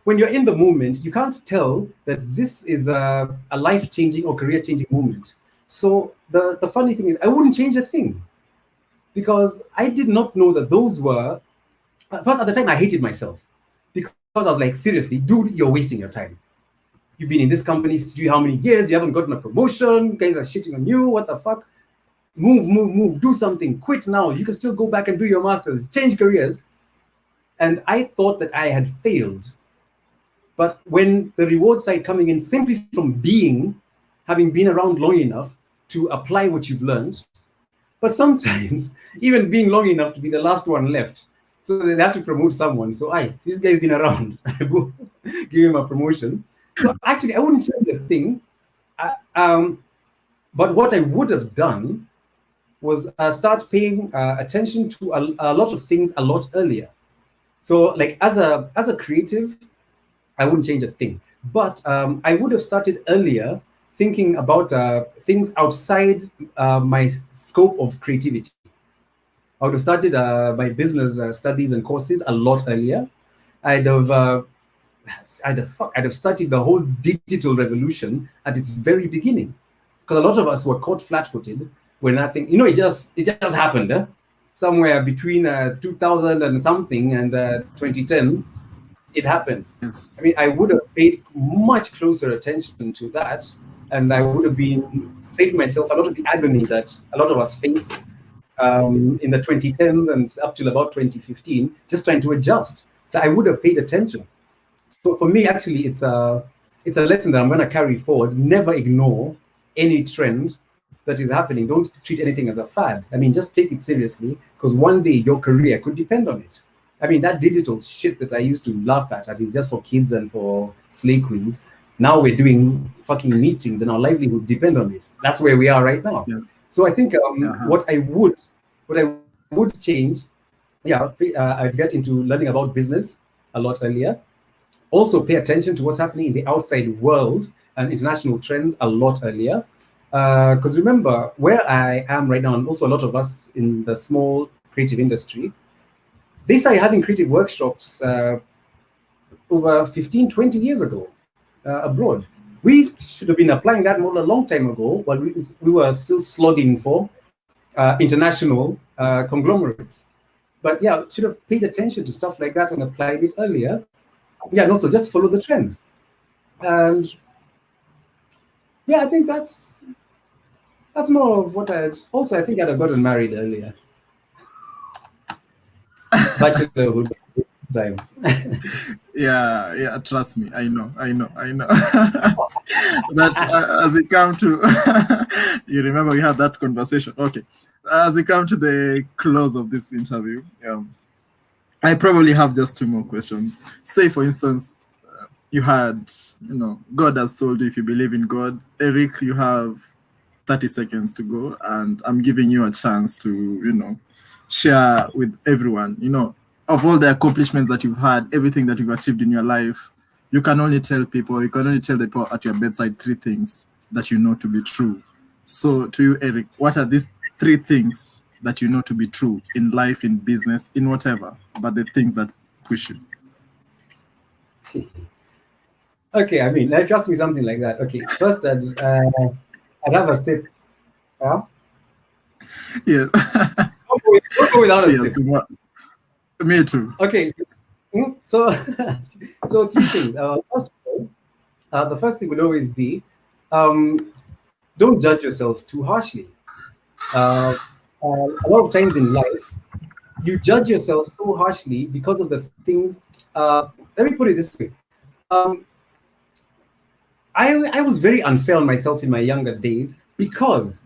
when you're in the moment, you can't tell that this is a life-changing or career-changing moment. So the funny thing is, I wouldn't change a thing, because I did not know that those were, first at the time I hated myself, because I was like, seriously, dude, you're wasting your time. You've been in this company for how many years, you haven't gotten a promotion, guys are shitting on you, what the fuck? Move, do something, quit now. You can still go back and do your master's, change careers. And I thought that I had failed. But when the reward side coming in simply from having been around long enough to apply what you've learned, but sometimes even being long enough to be the last one left, so they have to promote someone. So this guy's been around, I will give him a promotion. So actually, I wouldn't change a thing. But what I would have done was start paying attention to a lot of things a lot earlier. So like as a creative, I wouldn't change a thing, but I would have started earlier thinking about things outside my scope of creativity. I would have started my business studies and courses a lot earlier. I'd have started the whole digital revolution at its very beginning, because a lot of us were caught flat-footed when nothing. You know, it just happened. Somewhere between 2000 and something and 2010, it happened. Yes. I mean, I would have paid much closer attention to that, and I would have been saved myself a lot of the agony that a lot of us faced in the 2010s and up till about 2015, just trying to adjust. So I would have paid attention. So for me, actually, it's a lesson that I'm going to carry forward. Never ignore any trend that is happening. Don't treat anything as a fad. I mean, just take it seriously, because one day your career could depend on it. I mean, that digital shit that I used to laugh at, that is just for kids and for slay queens. Now we're doing fucking meetings and our livelihoods depend on it. That's where we are right now. Yes. So I think what I would change, I'd get into learning about business a lot earlier. Also pay attention to what's happening in the outside world and international trends a lot earlier. Because remember, where I am right now, and also a lot of us in the small creative industry, they started having creative workshops over 15, 20 years ago abroad. We should have been applying that model a long time ago, while we were still slogging for international conglomerates. But yeah, should have paid attention to stuff like that and applied it earlier. Yeah, and also just follow the trends. And yeah, I think that's more of what I'd. Also, I think I'd have gotten married earlier. Bachelorhood time. Yeah, trust me, I know. That as it come to, you remember we had that conversation. Okay, as we come to the close of this interview, I probably have just two more questions. Say, for instance, you had, God has told you if you believe in God. Eric, you have 30 seconds to go, and I'm giving you a chance to, share with everyone, of all the accomplishments that you've had, everything that you've achieved in your life. You can only tell the people at your bedside 3 things that you know to be true. So to you, Eric, what are these 3 things that you know to be true in life, in business, in whatever, but the things that push you? Okay, I mean, if you ask me something like that, okay, first I'd have a sip. Yeah? Yes. Don't go without a sip. Me too. Okay, so 3 things. First of all, the first thing would always be, don't judge yourself too harshly. A lot of times in life, you judge yourself so harshly because of the things. Let me put it this way. I was very unfair on myself in my younger days because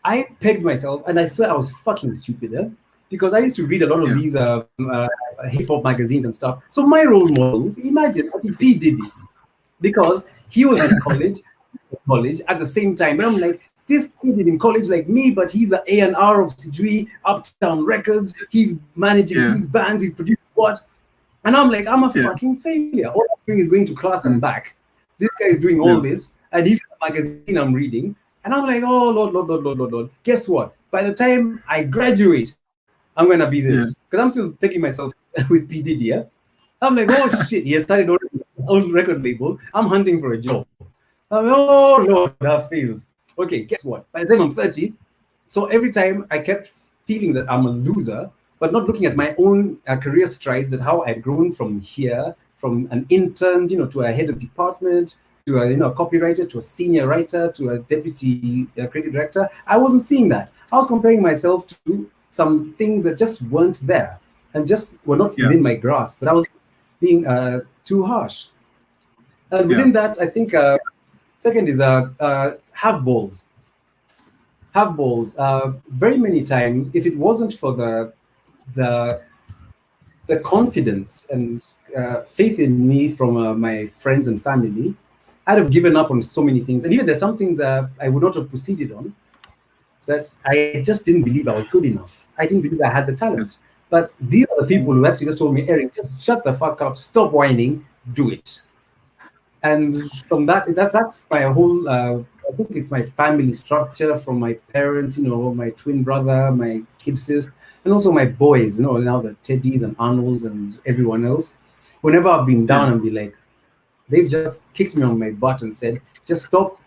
I pegged myself, and I swear I was fucking stupid, because I used to read a lot of these hip-hop magazines and stuff. So my role models, imagine, P. Diddy, because he was in college at the same time. And I'm like, this kid is in college like me, but he's the A&R of Sijui, Uptown Records. He's managing these bands, he's producing what? And I'm like, I'm a fucking failure. All I'm doing is going to class and back. This guy is doing all this, and he's in the magazine I'm reading. And I'm like, oh, Lord. Guess what? By the time I graduate, I'm going to be this. Because I'm still taking myself with P. Diddy, yeah? I'm like, oh, shit, he has started on his own record label. I'm hunting for a job. I'm like, oh, Lord, that fails. Okay, guess what? By the time I'm 30, so every time I kept feeling that I'm a loser, but not looking at my own career strides, at how I'd grown from here, from an intern, to a head of department, to a copywriter, to a senior writer, to a deputy creative director. I wasn't seeing that. I was comparing myself to some things that just weren't there and just were not within my grasp, but I was being too harsh. And within that, I think second is have balls. Have balls. Very many times, if it wasn't for the confidence and faith in me from my friends and family, I'd have given up on so many things. And even there's some things I would not have proceeded on. that I just didn't believe I was good enough. I didn't believe I had the talent. Yes. But these are the people who actually just told me, Eric, just shut the fuck up, stop whining, do it. And from that's my whole. I think it's my family structure from my parents, my twin brother, my kid sis, and also my boys, now the Teddies and Arnolds and everyone else. Whenever I've been Yeah. down and be like, they've just kicked me on my butt and said, just stop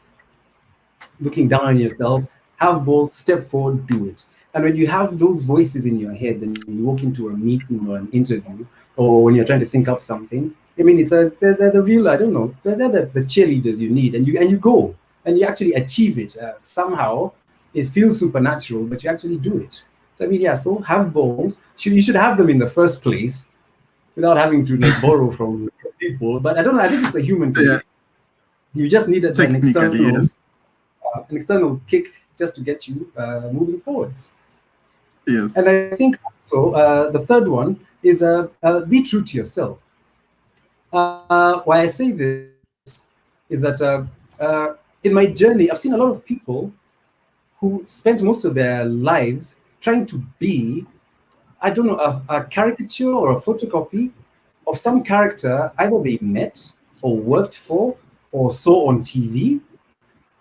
looking down on yourself, have balls, step forward, do it. And when you have those voices in your head and you walk into a meeting or an interview, or when you're trying to think up something, I mean, they're the real, I don't know, they're the cheerleaders you need, and you go and you actually achieve it somehow. It feels supernatural, but you actually do it. So I mean, yeah. So have balls. You should have them in the first place without having to like borrow from people. But I don't know. I think it's a human thing. Yeah. You just needed Technically, yes. an external kick just to get you moving forwards. Yes. And I think also the third one is be true to yourself. Why I say this is that in my journey, I've seen a lot of people who spent most of their lives trying to be, I don't know, a caricature or a photocopy of some character either they met or worked for or saw on TV.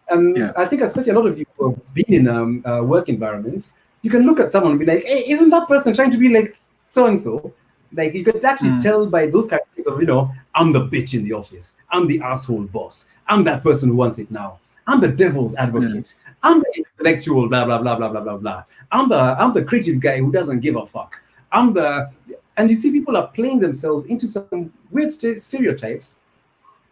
And Yeah. I think especially a lot of you who have been in work environments, you can look at someone and be like, hey, isn't that person trying to be like so-and-so? Like you could actually tell by those characters of, I'm the bitch in the office. I'm the asshole boss. I'm that person who wants it now. I'm the devil's advocate. I'm the intellectual, blah, blah, blah, blah, blah, blah, blah. I'm the creative guy who doesn't give a fuck. And you see people are playing themselves into some weird stereotypes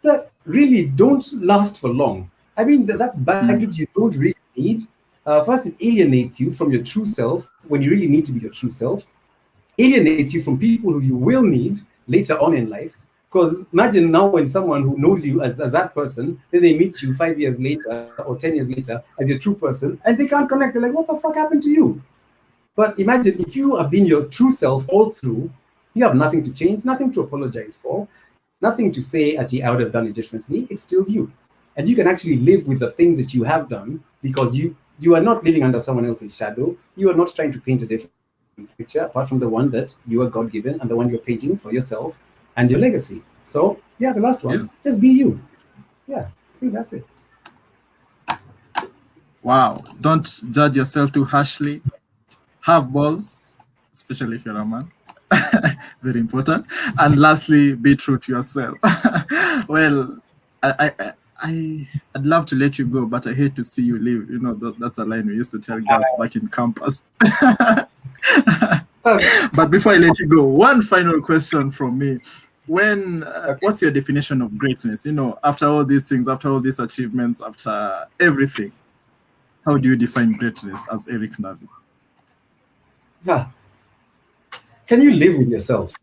that really don't last for long. I mean, that's baggage you don't really need. First, it alienates you from your true self when you really need to be your true self. Alienates you from people who you will need later on in life. Because imagine now when someone who knows you as that person, then they meet you 5 years later or 10 years later as your true person, and they can't connect. They're like, what the fuck happened to you? But imagine if you have been your true self all through, you have nothing to change, nothing to apologize for, nothing to say, I would have done it differently. It's still you. And you can actually live with the things that you have done because you are not living under someone else's shadow. You are not trying to paint a different picture apart from the one that you are God-given and the one you're painting for yourself and your legacy. So yeah, the last one, just be you. Yeah, I think that's it. Wow. Don't judge yourself too harshly. Have balls, especially if you're a man. Very important. And lastly, be true to yourself. Well, I'd love to let you go, but I hate to see you leave. That's a line we used to tell girls back in campus. But before I let you go, one final question from me. What's your definition of greatness? After all these things, after all these achievements, after everything, how do you define greatness as Eric Ndavi? Yeah. Can you live with yourself?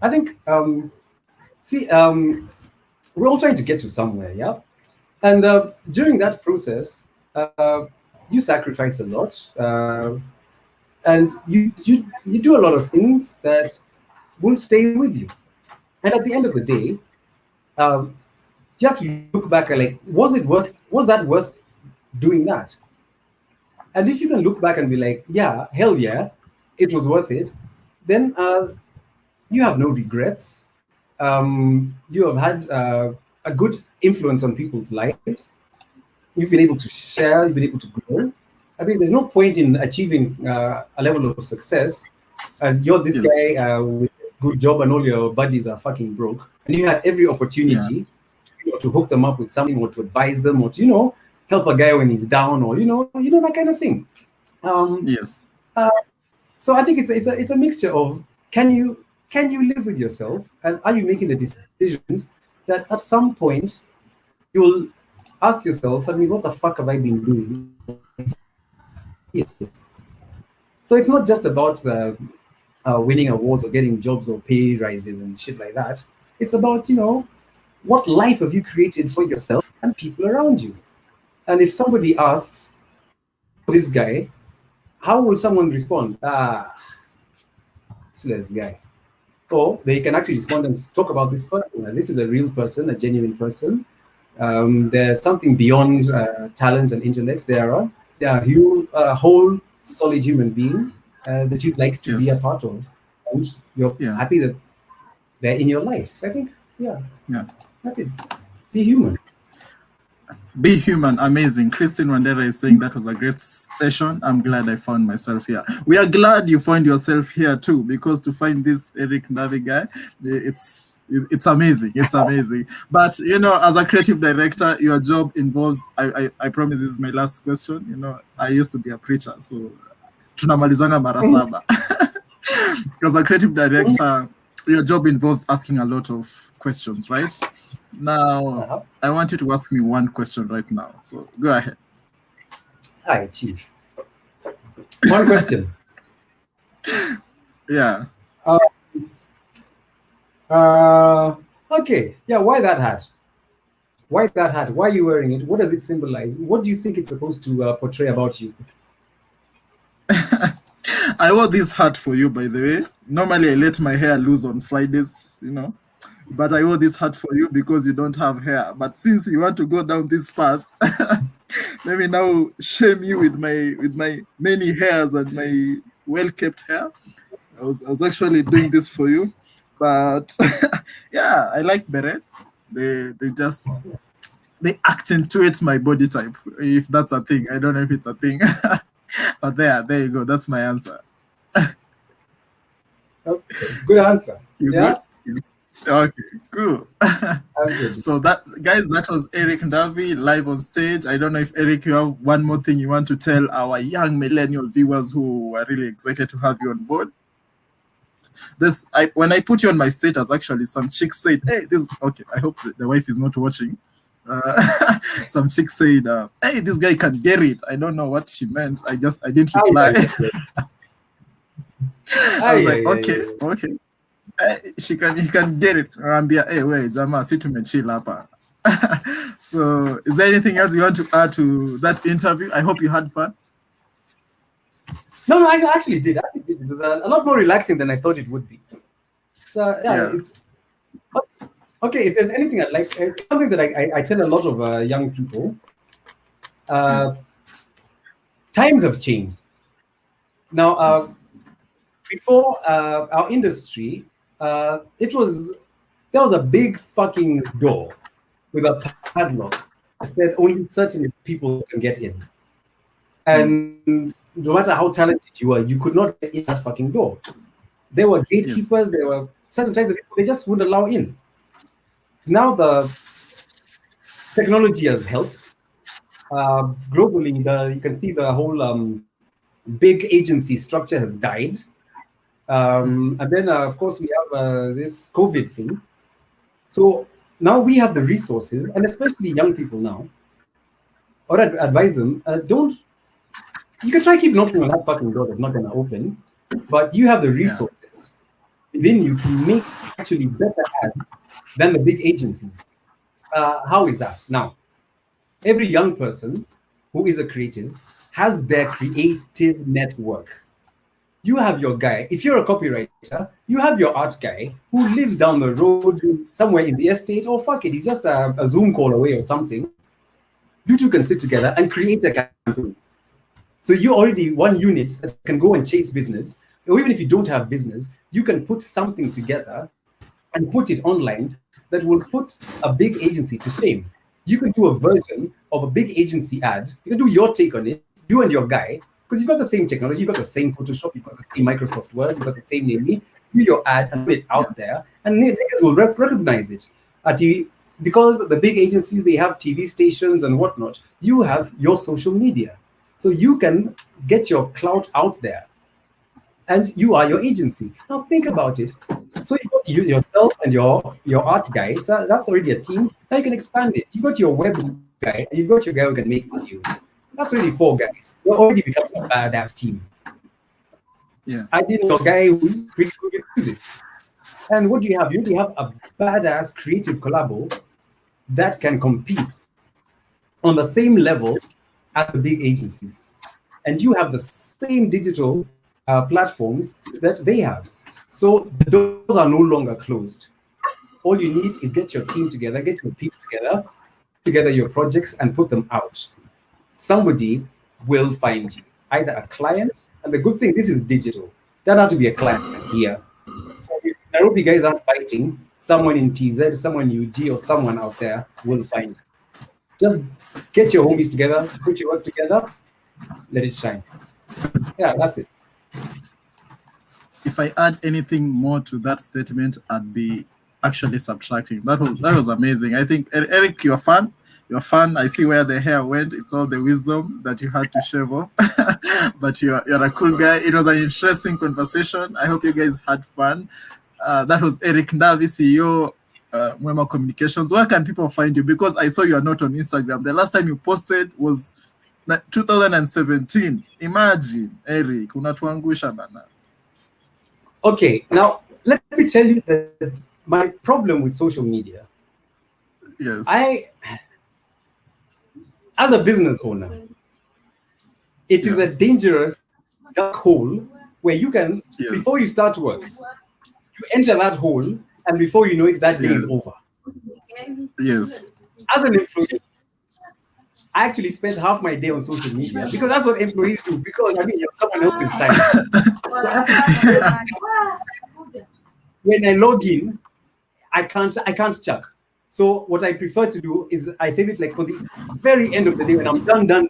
I think, we're all trying to get to somewhere, yeah? And during that process, you sacrifice a lot. And you do a lot of things that will stay with you. And at the end of the day, you have to look back and like, was that worth doing that? And if you can look back and be like, yeah, hell yeah, it was worth it, then you have no regrets. You have had a good influence on people's lives. You've been able to share, you've been able to grow. I mean, there's no point in achieving a level of success as you're this guy with a good job and all your buddies are fucking broke, and you had every opportunity to hook them up with something or to advise them or to, help a guy when he's down or, that kind of thing. So I think it's a mixture of can you live with yourself, and are you making the decisions that at some point you'll ask yourself, I mean, what the fuck have I been doing? So it's not just about the winning awards or getting jobs or pay rises and shit like that. It's about, what life have you created for yourself and people around you? And if somebody asks this guy, how will someone respond? Useless guy. Or they can actually respond and talk about this person. This is a real person, a genuine person. There's something beyond talent and intellect there. a whole solid human being that you'd like to be a Yes. part of, and you're Yeah. happy that they're in your life. So I think, yeah, Yeah. that's it. Be human. Be human, amazing. Christine Wandera is saying that was a great session. I'm glad I found myself here. We are glad you find yourself here too, because to find this Eric Ndavi guy, it's amazing. It's amazing. But as a creative director, your job involves. I promise this is my last question. I used to be a preacher, so tunamalizana mara saba. As a creative director, your job involves asking a lot of questions, right? Now, I want you to ask me one question right now. So go ahead. Hi, Chief. One question. Yeah. Okay. Yeah. Why that hat? Why that hat? Why are you wearing it? What does it symbolize? What do you think it's supposed to portray about you? I wore this hat for you, by the way. Normally, I let my hair loose on Fridays, but I wore this hat for you because you don't have hair. But since you want to go down this path, let me now shame you with my many hairs and my well-kept hair. I was actually doing this for you, but yeah, I like beret. They accentuate my body type, if that's a thing. I don't know if it's a thing, but there you go. That's my answer. Okay, good answer. You Yeah. good? Okay, cool. So that was Eric Ndavi live on stage. I don't know if Eric, you have one more thing you want to tell our young millennial viewers who are really excited to have you on board. When I put you on my status, actually, some chick said, "Hey, this." Okay, I hope the wife is not watching. Some chick said, "Hey, this guy can get it." I don't know what she meant. I didn't reply. I was like, okay. He can get it. Hey, wait, Jama, sit to me chill up. So, is there anything else you want to add to that interview? I hope you had fun. No, I actually did. It was a lot more relaxing than I thought it would be. So yeah. Okay, if there's anything I'd like, something that I tell a lot of young people, Yes. Times have changed. Now, before our industry, there was a big fucking door with a padlock that said only certain people can get in. And no matter how talented you were, you could not get in that fucking door. There were gatekeepers, there were certain types of people they just wouldn't allow in. Now the technology has helped. Globally, you can see the whole big agency structure has died. And then, of course, we have this COVID thing. So now we have the resources, and especially young people now, I would advise them, you can try keep knocking on that fucking door that's not going to open, but you have the resources within you to make actually better ads than the big agencies. How is that? Now, every young person who is a creative has their creative network. You have your guy. If you're a copywriter, you have your art guy who lives down the road somewhere in the estate, or fuck it, he's just a Zoom call away or something. You two can sit together and create a campaign. So you're already one unit that can go and chase business. Or even if you don't have business, you can put something together and put it online that will put a big agency to shame. You can do a version of a big agency ad. You can do your take on it, you and your guy, because you've got the same technology, you've got the same Photoshop, you've got the same Microsoft Word, you've got the same naming. Do your ad and put it out there, and niggas will recognize it. Because the big agencies, they have TV stations and whatnot. You have your social media. So you can get your clout out there. And you are your agency. Now think about it. So you yourself and your art guy, so that's already a team. Now you can expand it. You've got your web guy, and you've got your guy who can make videos. That's already 4 guys. You're already becoming a badass team. Yeah. I did your guy who's pretty good with music. And what do you have? You have a badass creative collabo that can compete on the same level as the big agencies. And you have the same digital platforms that they have. So the doors are no longer closed. All you need is get your team together, get your peeps together your projects and put them out. Somebody will find you, either a client, and the good thing, this is digital. Doesn't have to be a client here. So if Nairobi guys aren't fighting, someone in TZ, someone in UG, or someone out there will find you. Just get your homies together, put your work together, let it shine. Yeah, that's it. If I add anything more to that statement, I'd be actually subtracting. That was amazing. I think Eric, you're fun. You're fun. I see where the hair went. It's all the wisdom that you had to shave off. But you're a cool guy. It was an interesting conversation. I hope you guys had fun. That was Eric Ndavi, CEO, Mwema Communications. Where can people find you? Because I saw you are not on Instagram. The last time you posted was 2017. Imagine, Eric, unatuangusha bana. Okay, now let me tell you that my problem with social media. Yes. As a business owner, it is a dangerous dark hole where you can, before you start work, you enter that hole, and before you know it, that day is over. Yes. As an employee, I actually spent half my day on social media because that's what employees do. Because I mean, you have someone else's time. So when I log in, I can't check. So what I prefer to do is I save it like for the very end of the day when I'm done.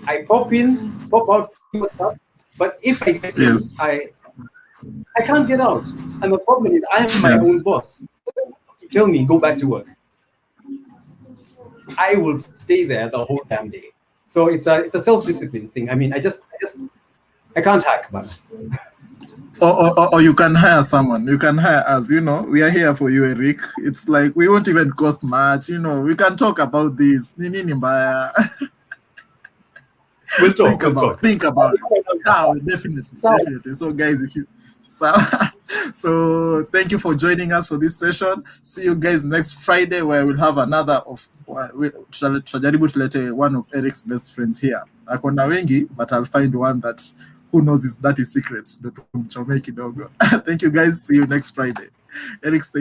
I pop in, pop out, see what's up. But if I get in, I can't get out. And the problem is I am my own boss. To tell me go back to work, I will stay there the whole damn day. So it's a self-discipline thing. I mean, I can't hack, man. Or you can hire someone. You can hire us. You know, we are here for you, Eric. It's like we won't even cost much. You know, we can talk about this. We'll talk. Think about it. Oh, definitely. So, guys, if you so thank you for joining us for this session. See you guys next Friday, where we'll have another of one of Eric's best friends here. Akona wengi, but I'll find one that who knows his dirty secrets. Thank you, guys. See you next Friday. Eric, stay